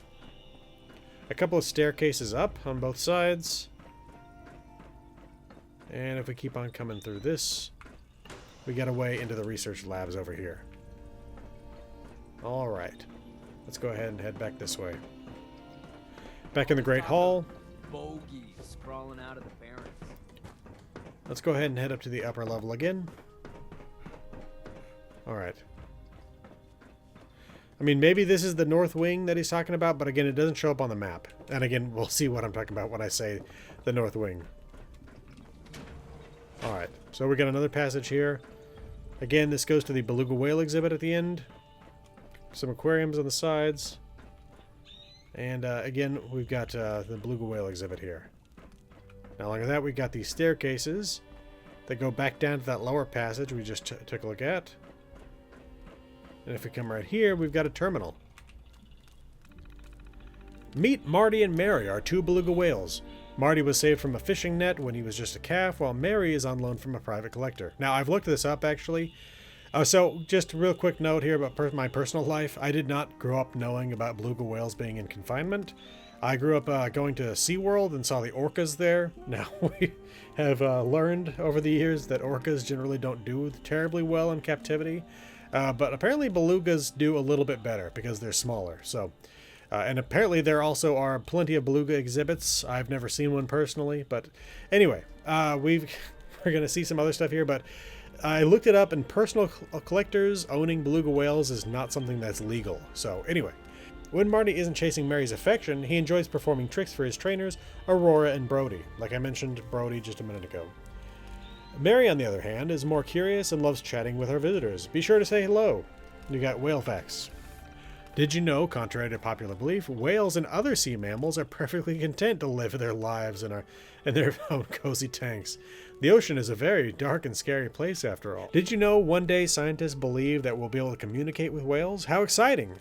Speaker 1: A couple of staircases up on both sides. And if we keep on coming through this, we get away into the research labs over here. Alright. let's go ahead and head back this way. Back in the Great Hall.
Speaker 2: Bogies crawling out of the barrens.
Speaker 1: Let's go ahead and head up to the upper level again. Alright. I mean, maybe this is the north wing that he's talking about, but again, it doesn't show up on the map. And again, we'll see what I'm talking about when I say the north wing. Alright, so we got another passage here. Again, this goes to the beluga whale exhibit at the end. Some aquariums on the sides. And again, we've got the beluga whale exhibit here. Now, along with that, we've got these staircases that go back down to that lower passage we just took a look at. And if we come right here, we've got a terminal. Meet Marty and Mary, our two beluga whales. Marty was saved from a fishing net when he was just a calf, while Mary is on loan from a private collector. Now, I've looked this up, actually. So, just a real quick note here about my personal life. I did not grow up knowing about beluga whales being in confinement. I grew up going to SeaWorld and saw the orcas there. Now, we have learned over the years that orcas generally don't do terribly well in captivity. But apparently belugas do a little bit better because they're smaller. So, and apparently there also are plenty of beluga exhibits. I've never seen one personally, but anyway, we're going to see some other stuff here. But I looked it up, and personal collectors owning beluga whales is not something that's legal. So anyway, when Marty isn't chasing Mary's affection, he enjoys performing tricks for his trainers, Aurora and Brody. Like I mentioned Brody just a minute ago. Mary, on the other hand, is more curious and loves chatting with her visitors. Be sure to say hello. You got whale facts. Did you know, contrary to popular belief, whales and other sea mammals are perfectly content to live their lives in their own cozy tanks? The ocean is a very dark and scary place, after all. Did you know one day scientists believe that we'll be able to communicate with whales? How exciting!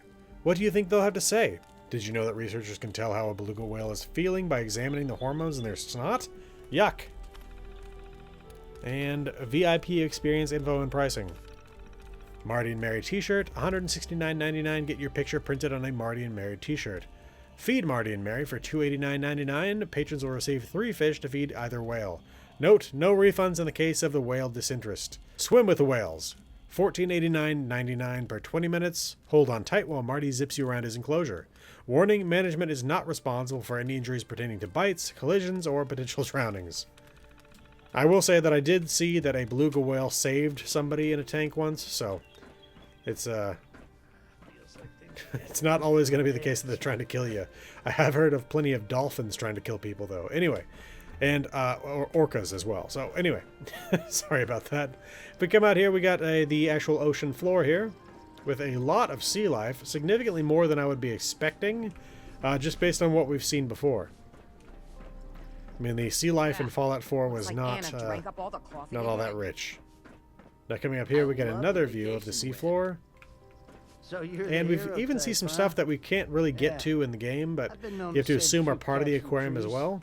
Speaker 1: What do you think they'll have to say? Did you know that researchers can tell how a beluga whale is feeling by examining the hormones in their snot? Yuck! And VIP experience info and pricing. Marty and Mary t-shirt, $169.99. Get your picture printed on a Marty and Mary t-shirt. Feed Marty and Mary for $289.99. Patrons will receive 3 fish to feed either whale. Note, no refunds in the case of the whale disinterest. Swim with the whales. $14.89.99 per 20 minutes. Hold on tight while Marty zips you around his enclosure. Warning, management is not responsible for any injuries pertaining to bites, collisions, or potential drownings. I will say that I did see that a beluga whale saved somebody in a tank once, so it's it's not always going to be the case that they're trying to kill you. I have heard of plenty of dolphins trying to kill people, though. Anyway, and orcas as well. So anyway, sorry about that. If we come out here, we got the actual ocean floor here with a lot of sea life, significantly more than I would be expecting, just based on what we've seen before. I mean, the sea life in Fallout 4 was not all that rich. Now coming up here, we get another view of the seafloor.
Speaker 3: So you're
Speaker 1: And we've even seen some stuff that we can't really get to in the game, but you have to assume are part of the aquarium as well.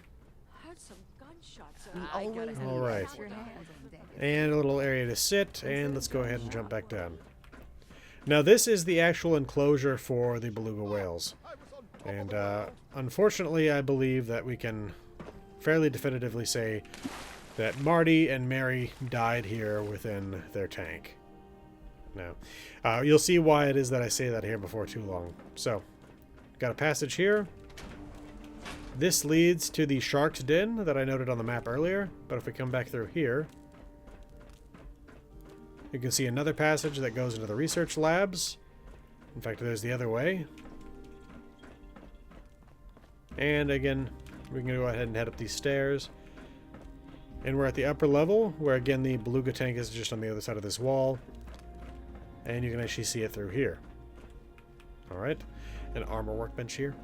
Speaker 1: Alright. And a little area to sit, and let's go ahead and jump back down. Now this is the actual enclosure for the beluga whales. And unfortunately, I believe that we can fairly definitively say that Marty and Mary died here within their tank. Now, you'll see why it is that I say that here before too long. So, got a passage here. This leads to the shark's den that I noted on the map earlier, but if we come back through here, you can see another passage that goes into the research labs. In fact, there's the other way. And again, we can go ahead and head up these stairs. And we're at the upper level, where again the beluga tank is just on the other side of this wall. And you can actually see it through here. Alright, an armor workbench here.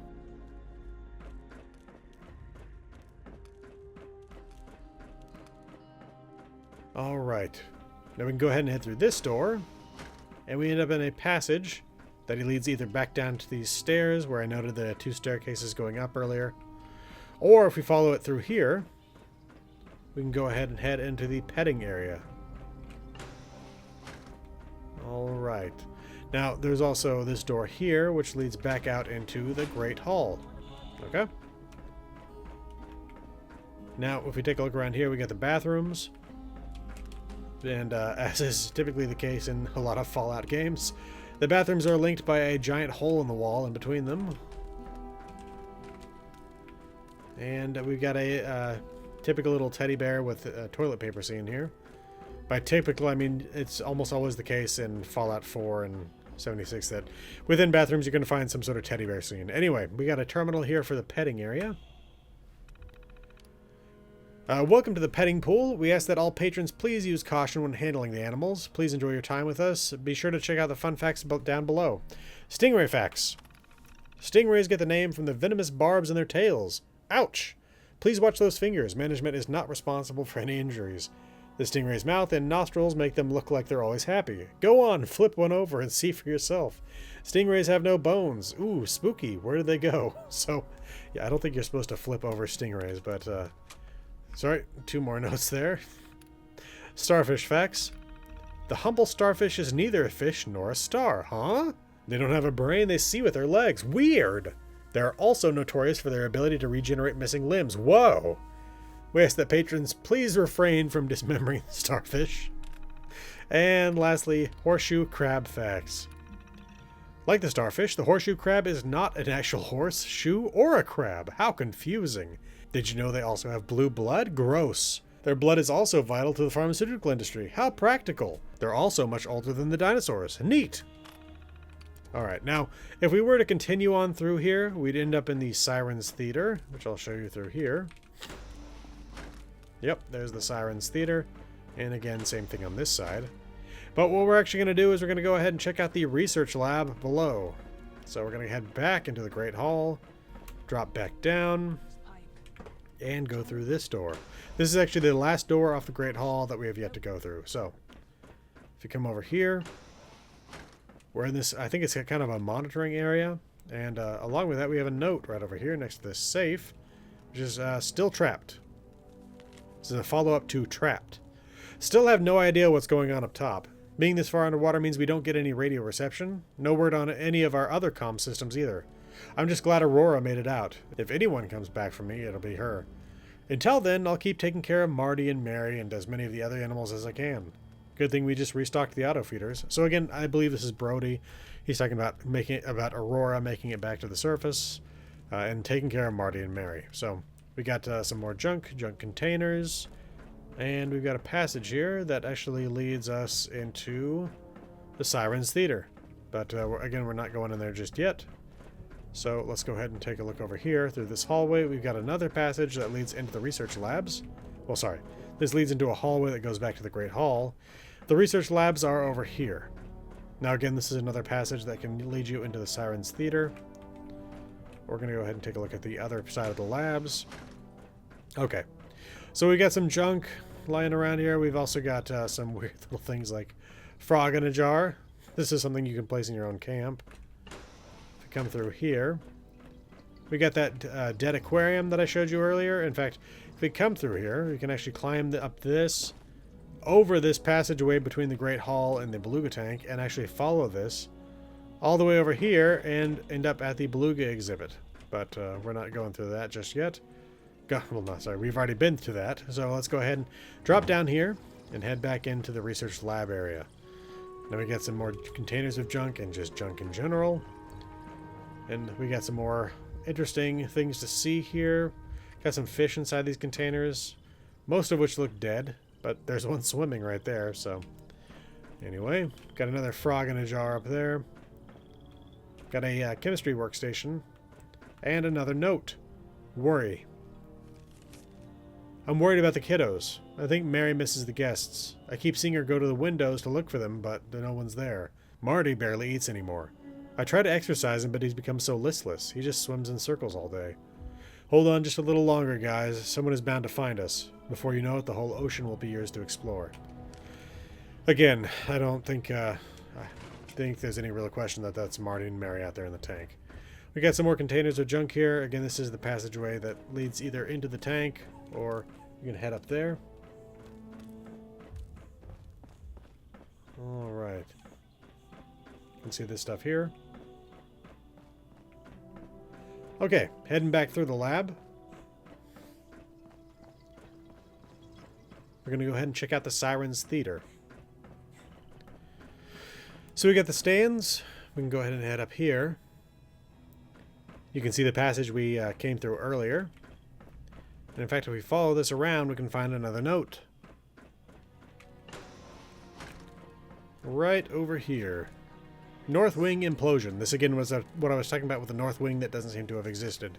Speaker 1: Alright, now we can go ahead and head through this door. And we end up in a passage that leads either back down to these stairs, where I noted the 2 staircases going up earlier. Or if we follow it through here, we can go ahead and head into the petting area. Alright. Now, there's also this door here, which leads back out into the Great Hall. Okay? Now, if we take a look around here, we got the bathrooms. And as is typically the case in a lot of Fallout games, The bathrooms are linked by a giant hole in the wall in between them. And we've got a typical little teddy bear with a toilet paper scene here. By typical, I mean it's almost always the case in Fallout 4 and 76 that within bathrooms you're going to find some sort of teddy bear scene. Anyway, we got a terminal here for the petting area. Welcome to the petting pool. We ask that all patrons please use caution when handling the animals. Please enjoy your time with us. Be sure to check out the fun facts down below. Stingray facts. Stingrays get the name from the venomous barbs in their tails. Ouch! Please watch those fingers. Management is not responsible for any injuries. The stingray's mouth and nostrils make them look like they're always happy. Go on, flip one over and see for yourself. Stingrays have no bones. Ooh, spooky. Where did they go? So, yeah, I don't think you're supposed to flip over stingrays, but, sorry, 2 more notes there. Starfish facts. The humble starfish is neither a fish nor a star, huh? They don't have a brain, they see with their legs. Weird! They're also notorious for their ability to regenerate missing limbs. Whoa! We ask that patrons please refrain from dismembering the starfish. And lastly, horseshoe crab facts. Like the starfish, the horseshoe crab is not an actual horse, shoe, or a crab. How confusing. Did you know they also have blue blood? Gross. Their blood is also vital to the pharmaceutical industry. How practical. They're also much older than the dinosaurs. Neat. Alright, now, if we were to continue on through here, we'd end up in the Sirens Theater, which I'll show you through here. Yep, there's the Sirens Theater. And again, same thing on this side. But what we're actually going to do is we're going to go ahead and check out the research lab below. So we're going to head back into the Great Hall, drop back down, and go through this door. This is actually the last door off the Great Hall that we have yet to go through. So, if you come over here, we're in this, I think it's kind of a monitoring area. And along with that, we have a note right over here next to this safe, which is still trapped. This is a follow-up to Trapped. Still have no idea what's going on up top. Being this far underwater means we don't get any radio reception. No word on any of our other comm systems either. I'm just glad Aurora made it out. If anyone comes back for me, it'll be her. Until then, I'll keep taking care of Marty and Mary and as many of the other animals as I can. Good thing we just restocked the auto feeders. So again, I believe this is Brody. He's talking about Aurora making it back to the surface and taking care of Marty and Mary. So we got some more junk containers, and we've got a passage here that actually leads us into the Sirens Theater. But again, we're not going in there just yet. So let's go ahead and take a look over here through this hallway. We've got another passage that leads into the research labs. Well, sorry. This leads into a hallway that goes back to the Great Hall. The research labs are over here. Now again, this is another passage that can lead you into the Sirens Theater. We're going to go ahead and take a look at the other side of the labs. Okay. So we got some junk lying around here. We've also got some weird little things like frog in a jar. This is something you can place in your own camp. Come through here. We got that dead aquarium that I showed you earlier. In fact, if we come through here, we can actually climb up this, over this passageway between the Great Hall and the beluga tank, and actually follow this all the way over here and end up at the beluga exhibit. But we're not going through that just yet. Well, no, sorry, we've already been to that. So let's go ahead and drop down here and head back into the research lab area. Now we got some more containers of junk and just junk in general. And we got some more interesting things to see here. Got some fish inside these containers, most of which look dead, but there's one swimming right there, so. Anyway, got another frog in a jar up there. Got a chemistry workstation. And another note. Worry. I'm worried about the kiddos. I think Mary misses the guests. I keep seeing her go to the windows to look for them, but no one's there. Marty barely eats anymore. I try to exercise him, but he's become so listless. He just swims in circles all day. Hold on just a little longer, guys. Someone is bound to find us. Before you know it, the whole ocean will be yours to explore. Again, I don't think there's any real question that that's Marty and Mary out there in the tank. We got some more containers of junk here. Again, this is the passageway that leads either into the tank or you can head up there. All right. You can see this stuff here. Okay, heading back through the lab. We're going to go ahead and check out the Sirens Theater. So we got the stands. We can go ahead and head up here. You can see the passage we came through earlier. And in fact, if we follow this around, we can find another note. Right over here. North Wing implosion. This again was what I was talking about with the North Wing that doesn't seem to have existed.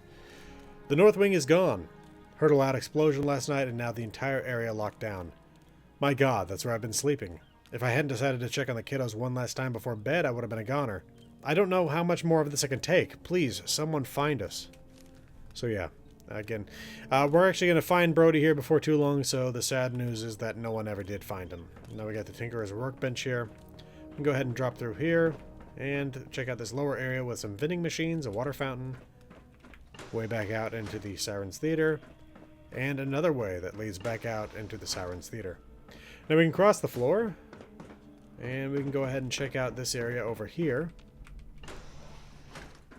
Speaker 1: The North Wing is gone. Heard a loud explosion last night and now the entire area locked down. My God, that's where I've been sleeping. If I hadn't decided to check on the kiddos one last time before bed, I would have been a goner. I don't know how much more of this I can take. Please, someone find us. So yeah, again, we're actually going to find Brody here before too long, so the sad news is that no one ever did find him. Now we got the Tinkerer's workbench here. We can go ahead and drop through here and check out this lower area with some vending machines, a water fountain, way back out into the Sirens Theater, and another way that leads back out into the Sirens Theater. Now we can cross the floor, and we can go ahead and check out this area over here,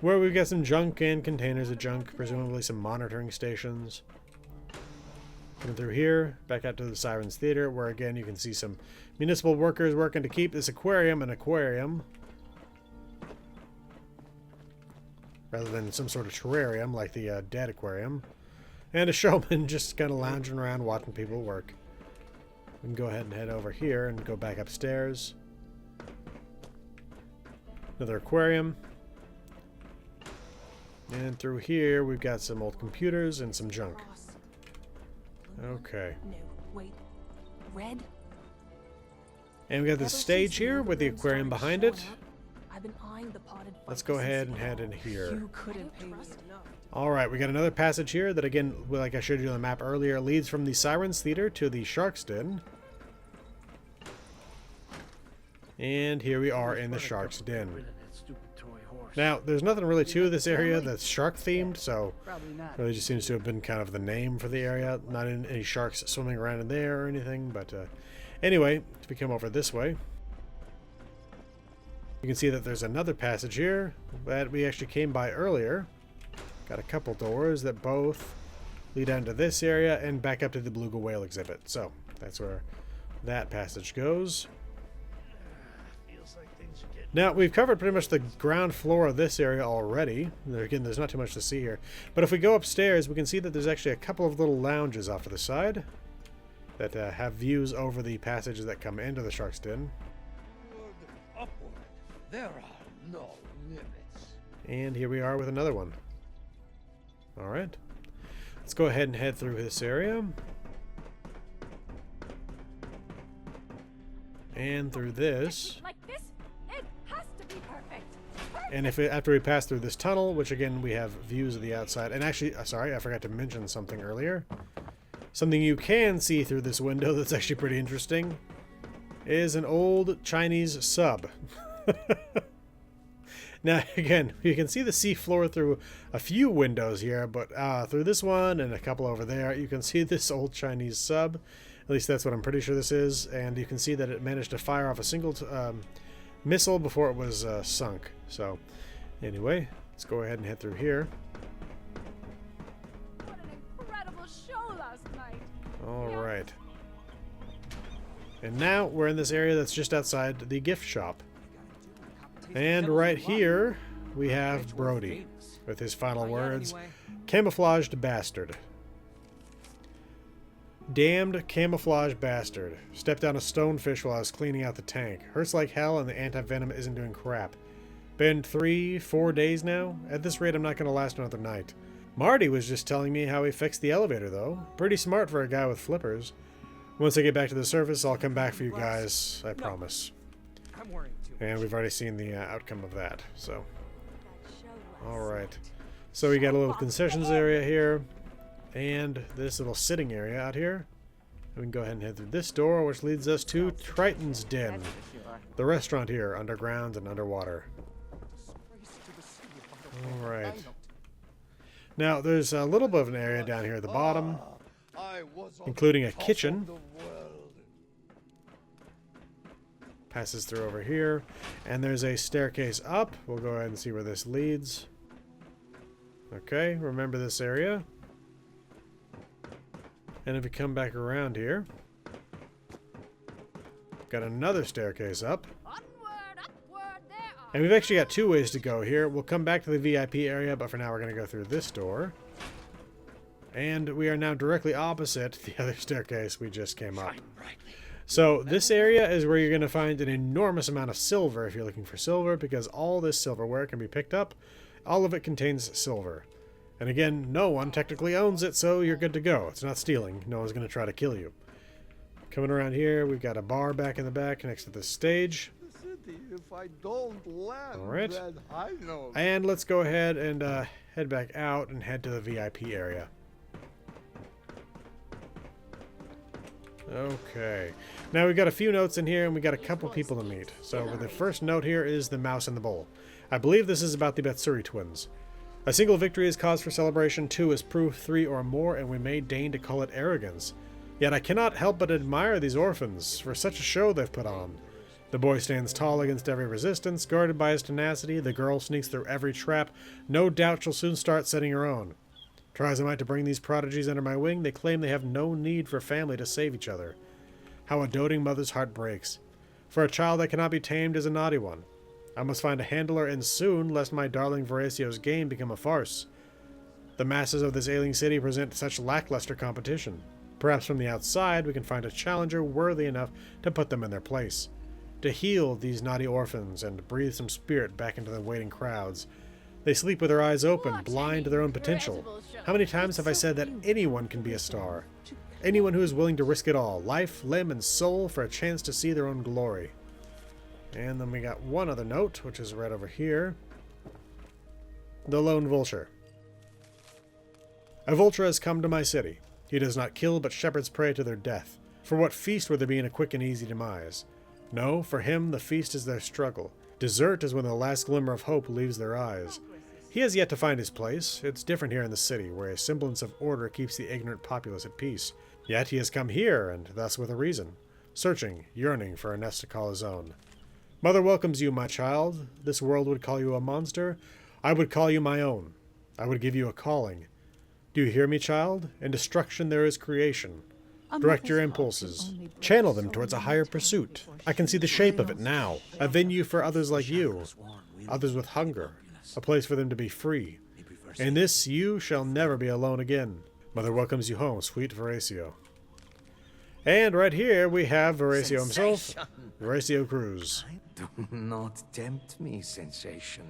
Speaker 1: where we've got some junk and containers of junk, presumably some monitoring stations. Coming through here, back out to the Sirens Theater, where again you can see some municipal workers working to keep this aquarium an aquarium, rather than some sort of terrarium like the dead aquarium. And a showman just kind of lounging around watching people work. We can go ahead and head over here and go back upstairs. Another aquarium. And through here we've got some old computers and some junk. Okay.
Speaker 10: No, wait. Red?
Speaker 1: And we got this stage here with the aquarium behind it.
Speaker 10: I've been eyeing the potted
Speaker 1: Let's go ahead and head in here.
Speaker 10: You couldn't pay me enough.
Speaker 1: Alright, we got another passage here that again, like I showed you on the map earlier, leads from the Sirens Theater to the Shark's Den. And here we are in the Shark's Den. Now, there's nothing really to this area that's shark themed, so it really just seems to have been kind of the name for the area. Not any sharks swimming around in there or anything, but anyway, if we come over this way, you can see that there's another passage here that we actually came by earlier. Got a couple doors that both lead down to this area and back up to the beluga whale exhibit. So that's where that passage goes. Now, we've covered pretty much the ground floor of this area already. Again, there's not too much to see here. But if we go upstairs, we can see that there's actually a couple of little lounges off to the side that have views over the passages that come into the Shark's Den.
Speaker 11: Upward. There are no limits.
Speaker 1: And here we are with another one. Alright. Let's go ahead and head through this area. And through this.
Speaker 4: Like this, it has to be perfect.
Speaker 1: And after we pass through this tunnel, which again we have views of the outside. And actually, sorry, I forgot to mention something earlier. Something you can see through this window that's actually pretty interesting is an old Chinese sub. Now, again, you can see the seafloor through a few windows here, but through this one and a couple over there, you can see this old Chinese sub. At least that's what I'm pretty sure this is. And you can see that it managed to fire off a single missile before it was sunk. So, anyway, let's go ahead and head through here.
Speaker 4: What an incredible show last night.
Speaker 1: All right. And now we're in this area that's just outside the gift shop. And right here, we have Brody with his final words. Camouflaged bastard. Damned camouflage bastard. Stepped on a stonefish while I was cleaning out the tank. Hurts like hell and the anti-venom isn't doing crap. Been 3-4 days now? At this rate, I'm not going to last another night. Marty was just telling me how he fixed the elevator, though. Pretty smart for a guy with flippers. Once I get back to the surface, I'll come back for you guys, I promise. And we've already seen the outcome of that, so. Alright. So we got a little concessions area here. And this little sitting area out here. We can go ahead and head through this door, which leads us to Triton's Den. The restaurant here, underground and underwater. Alright. Now, there's a little bit of an area down here at the bottom, including a kitchen. Passes through over here. And there's a staircase up. We'll go ahead and see where this leads. Okay, remember this area. And if we come back around here, got another staircase up.
Speaker 4: Onward, upward,
Speaker 1: And we've actually got two ways to go here. We'll come back to the VIP area, but for now we're going to go through this door. And we are now directly opposite the other staircase we just came up. So this area is where you're going to find an enormous amount of silver if you're looking for silver, because all this silverware can be picked up. All of it contains silver. And again, no one technically owns it, so you're good to go. It's not stealing. No one's going to try to kill you. Coming around here, we've got a bar back in the back next to this stage.
Speaker 11: If I don't land,
Speaker 1: Alright.
Speaker 11: then I know.
Speaker 1: And let's go ahead and head back out and head to the VIP area. Okay. Now we've got a few notes in here and we got a couple people to meet. So the first note here is the mouse in the bowl. I believe this is about the Batsuuri twins. A single victory is cause for celebration, 2 is proof, 3 or more, and we may deign to call it arrogance. Yet I cannot help but admire these orphans for such a show they've put on. The boy stands tall against every resistance, guarded by his tenacity. The girl sneaks through every trap. No doubt she'll soon start setting her own. Try as I might to bring these prodigies under my wing, they claim they have no need for family to save each other. How a doting mother's heart breaks. For a child that cannot be tamed is a naughty one. I must find a handler, and soon, lest my darling Veracio's game become a farce. The masses of this ailing city present such lackluster competition. Perhaps from the outside we can find a challenger worthy enough to put them in their place. To heal these naughty orphans and breathe some spirit back into the waiting crowds. They sleep with their eyes open, blind to their own potential. How many times have I said that anyone can be a star? Anyone who is willing to risk it all, life, limb, and soul, for a chance to see their own glory. And then we got one other note, which is right over here. The Lone Vulture. A vulture has come to my city. He does not kill, but shepherds prey to their death. For what feast would there be in a quick and easy demise? No, for him the feast is their struggle. Dessert is when the last glimmer of hope leaves their eyes. He has yet to find his place. It's different here in the city, where a semblance of order keeps the ignorant populace at peace. Yet he has come here, and thus with a reason. Searching, yearning for a nest to call his own. Mother welcomes you, my child. This world would call you a monster. I would call you my own. I would give you a calling. Do you hear me, child? In destruction there is creation. Direct your impulses. Channel them towards a higher pursuit. I can see the shape of it now. A venue for others like you. Others with hunger. A place for them to be free. In this you shall never be alone again. Mother welcomes you home, sweet Veracio. And right here we have Veracio himself, Veracio Cruz.
Speaker 12: Do not tempt me, sensation.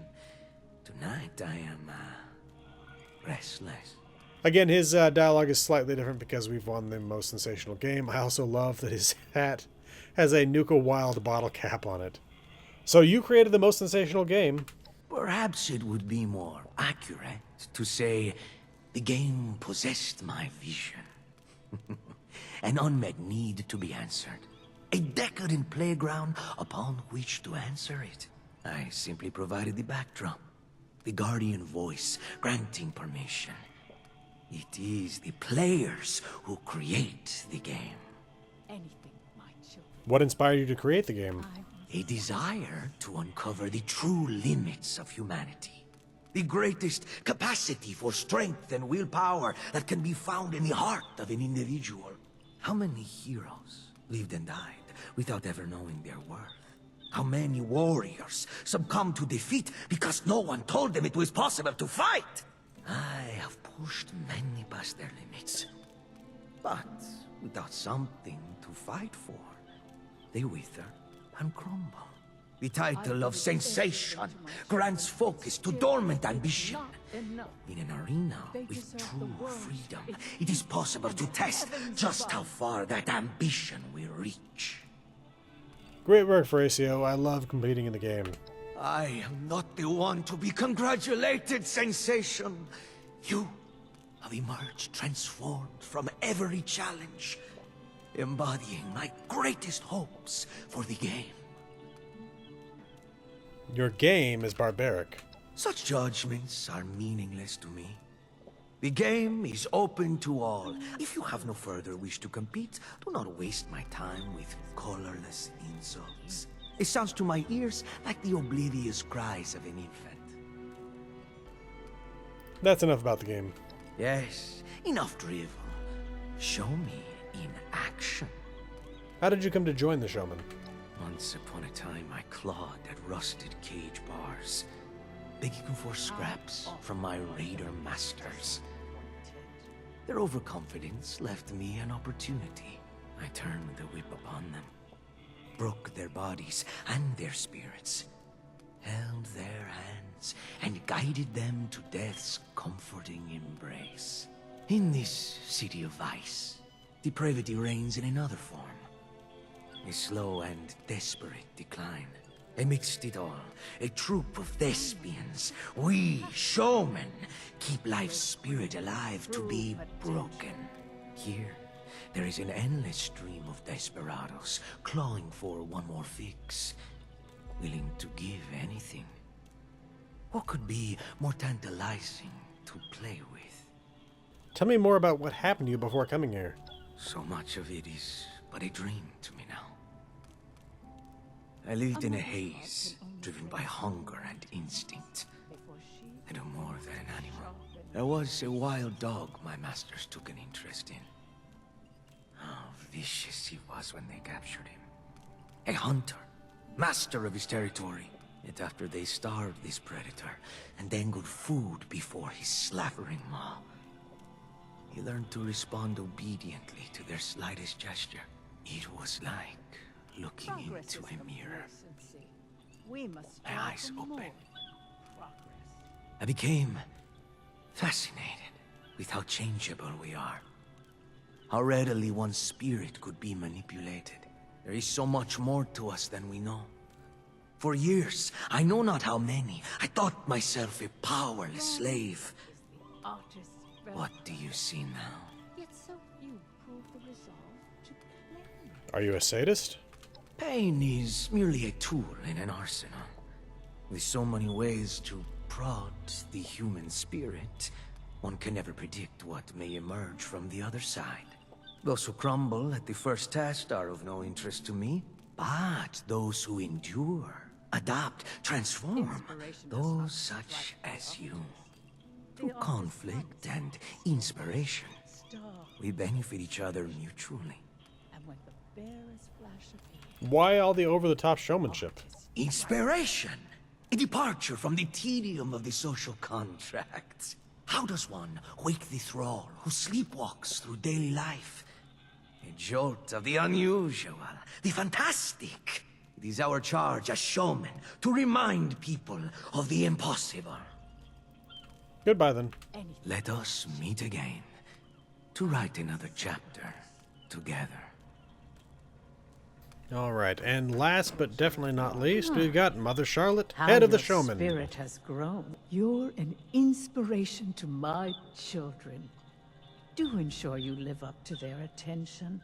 Speaker 12: Tonight I am restless.
Speaker 1: Again, his dialogue is slightly different because we've won the most sensational game. I also love that his hat has a Nuka Wild bottle cap on it. So you created the most sensational game.
Speaker 12: Perhaps it would be more accurate to say the game possessed my vision. An unmet need to be answered. A decadent playground upon which to answer it. I simply provided the backdrop. The guardian voice granting permission. It is the players who create the game.
Speaker 10: Anything, my children.
Speaker 1: What inspired you to create the game?
Speaker 12: A desire to uncover the true limits of humanity. The greatest capacity for strength and willpower that can be found in the heart of an individual. How many heroes lived and died without ever knowing their worth? How many warriors succumbed to defeat because no one told them it was possible to fight? I have pushed many past their limits. But without something to fight for, they wither and crumble. The title of sensation grants focus to dormant ambition. In an arena with true freedom, it is possible to test just how far that ambition will reach.
Speaker 1: Great work, Veracio. I love competing in the game.
Speaker 12: I am not the one to be congratulated, sensation. You have emerged transformed from every challenge, embodying my greatest hopes for the game.
Speaker 1: Your game is barbaric.
Speaker 12: Such judgments are meaningless to me. The game is open to all. If you have no further wish to compete, do not waste my time with colorless insults. It sounds to my ears like the oblivious cries of an infant.
Speaker 1: That's enough about the game.
Speaker 12: Yes, enough drivel. Show me in action.
Speaker 1: How did you come to join the Showmen?
Speaker 12: Once upon a time, I clawed at rusted cage bars, begging for scraps from my raider masters. Their overconfidence left me an opportunity. I turned the whip upon them, broke their bodies and their spirits, held their hands, and guided them to death's comforting embrace. In this city of vice, depravity reigns in another form. A slow and desperate decline. Amidst it all, a troop of thespians, we, showmen, keep life's spirit alive to be broken. Here, there is an endless stream of desperados, clawing for one more fix, willing to give anything. What could be more tantalizing to play with?
Speaker 1: Tell me more about what happened to you before coming here.
Speaker 12: So much of it is but a dream to me now. I lived in a haze, driven by hunger and instinct. I do more than an animal. I was a wild dog my masters took an interest in. How vicious he was when they captured him. A hunter, master of his territory. Yet after they starved this predator and dangled food before his slavering maw, he learned to respond obediently to their slightest gesture. It was like looking into a mirror. My eyes opened. I became fascinated with how changeable we are. How readily one's spirit could be manipulated. There is so much more to us than we know. For years, I know not how many, I thought myself a powerless slave. What do you see now?
Speaker 10: Yet so few prove the resolve to claim.
Speaker 1: Are you a sadist?
Speaker 12: Pain is merely a tool in an arsenal. With so many ways to prod the human spirit, one can never predict what may emerge from the other side. Those who crumble at the first test are of no interest to me, but those who endure, adapt, transform, those such as you. Through conflict and inspiration, we benefit each other mutually.
Speaker 10: And when the barest flash appears,
Speaker 1: Why all the over-the-top showmanship?
Speaker 12: Inspiration! A departure from the tedium of the social contract. How does one wake the thrall who sleepwalks through daily life? A jolt of the unusual, the fantastic. It is our charge as showmen to remind people of the impossible.
Speaker 1: Goodbye, then.
Speaker 12: Let us meet again to write another chapter together.
Speaker 1: All right, and last but definitely not least, we've got Mother Charlotte, head of the Showmen.
Speaker 10: Your spirit has grown. You're an inspiration to my children. Do ensure you live up to their attention.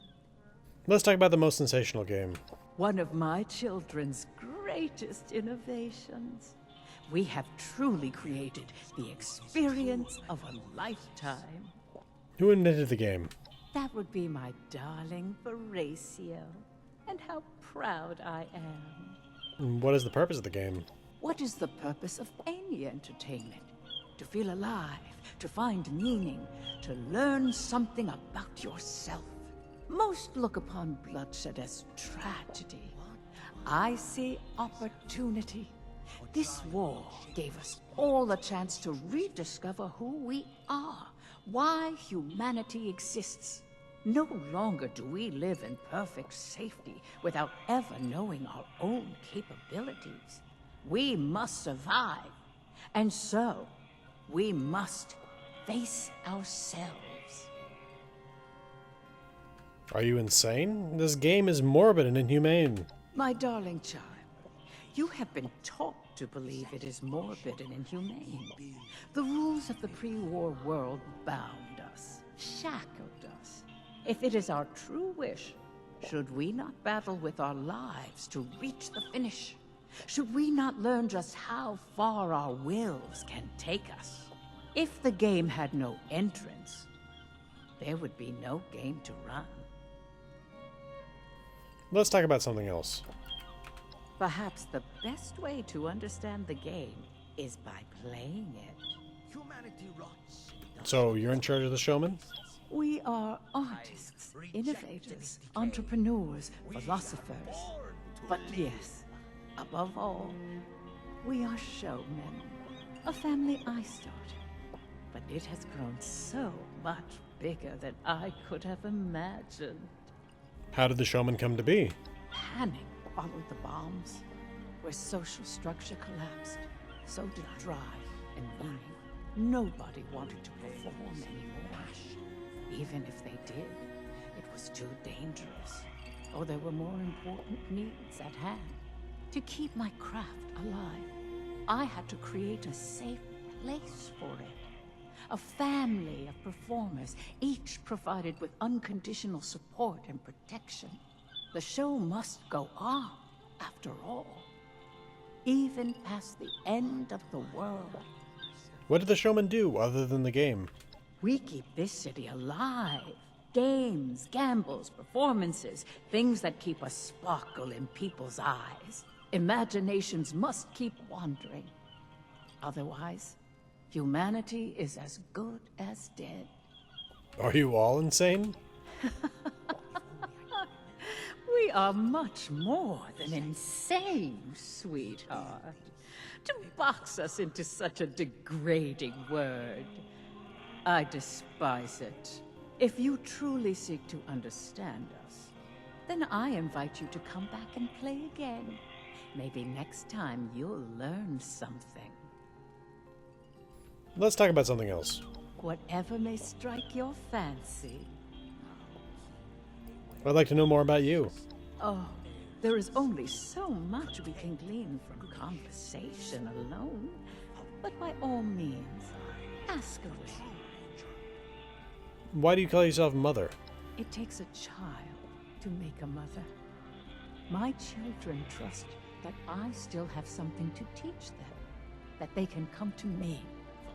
Speaker 1: Let's talk about the most sensational game.
Speaker 10: One of my children's greatest innovations. We have truly created the experience of a lifetime.
Speaker 1: Who invented the game?
Speaker 10: That would be my darling Veracio. And how proud I am.
Speaker 1: What is the purpose of the game?
Speaker 10: What is the purpose of any entertainment? To feel alive, to find meaning, to learn something about yourself. Most look upon bloodshed as tragedy. I see opportunity. This war gave us all a chance to rediscover who we are, why humanity exists. No longer do we live in perfect safety without ever knowing our own capabilities. We must survive, and so we must face ourselves.
Speaker 1: Are you insane? This game is morbid and inhumane.
Speaker 10: My darling child, you have been taught to believe it is morbid and inhumane. The rules of the pre-war world bound us, shackled us. If it is our true wish, should we not battle with our lives to reach the finish? Should we not learn just how far our wills can take us? If the game had no entrance, there would be no game to run.
Speaker 1: Let's talk about something else.
Speaker 10: Perhaps the best way to understand the game is by playing it.
Speaker 1: So you're in charge of the Showmen?
Speaker 10: We are artists, innovators, entrepreneurs, philosophers. But yes, above all, we are showmen. A family I started. But it has grown so much bigger than I could have imagined.
Speaker 1: How did the Showmen come to be?
Speaker 10: Panic followed the bombs, where social structure collapsed. So did drive and meaning. Nobody wanted to perform anymore. Even if they did, it was too dangerous. Or there were more important needs at hand. To keep my craft alive, I had to create a safe place for it. A family of performers, each provided with unconditional support and protection. The show must go on, after all. Even past the end of the world.
Speaker 1: What did the Showmen do other than the game?
Speaker 10: We keep this city alive. Games, gambles, performances, things that keep a sparkle in people's eyes. Imaginations must keep wandering. Otherwise, humanity is as good as dead.
Speaker 1: Are you all insane?
Speaker 10: We are much more than insane, sweetheart. To box us into such a degrading word. I despise it. If you truly seek to understand us, then I invite you to come back and play again. Maybe next time you'll learn something.
Speaker 1: Let's talk about something else.
Speaker 10: Whatever may strike your fancy.
Speaker 1: I'd like to know more about you.
Speaker 10: Oh, there is only so much we can glean from conversation alone. But by all means, ask away.
Speaker 1: Why do you call yourself Mother?
Speaker 10: It takes a child to make a mother. My children trust that I still have something to teach them. That they can come to me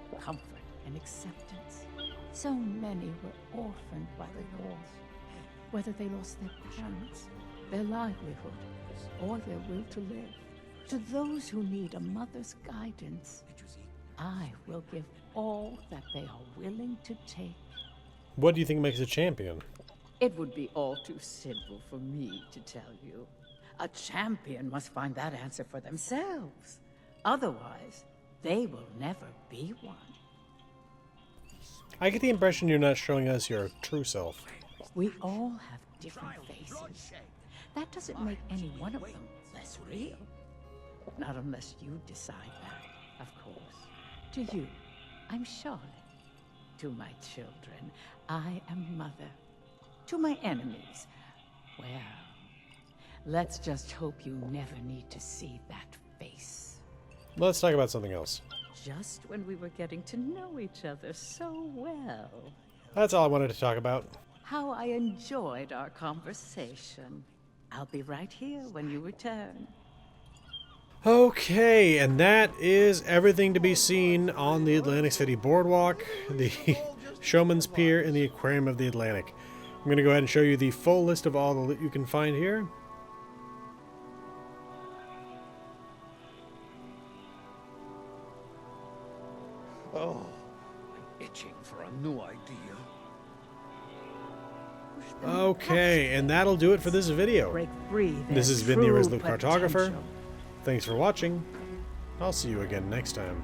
Speaker 10: for comfort and acceptance. So many were orphaned by the war. Whether they lost their parents, their livelihood, or their will to live. To those who need a mother's guidance, I will give all that they are willing to take.
Speaker 1: What do you think makes a champion?
Speaker 10: It would be all too simple for me to tell you. A champion must find that answer for themselves. Otherwise, they will never be one.
Speaker 1: I get the impression you're not showing us your true self.
Speaker 10: We all have different faces. That doesn't make any one of them less real. Not unless you decide that, of course. To you, I'm Charlotte. To my children, I am Mother. To my enemies, well, let's just hope you never need to see that face.
Speaker 1: Let's talk about something else.
Speaker 10: Just when we were getting to know each other so well.
Speaker 1: That's all I wanted to talk about.
Speaker 10: How I enjoyed our conversation. I'll be right here when you return.
Speaker 1: Okay, and that is everything to be seen on the Atlantic City Boardwalk, the Showman's Pier, and the Aquarium of the Atlantic. I'm going to go ahead and show you the full list of all the loot you can find here.
Speaker 11: Oh, I'm itching for a new idea.
Speaker 1: Okay, and that'll do it for this video. This has been the Irresolute Cartographer. Thanks for watching. I'll see you again next time.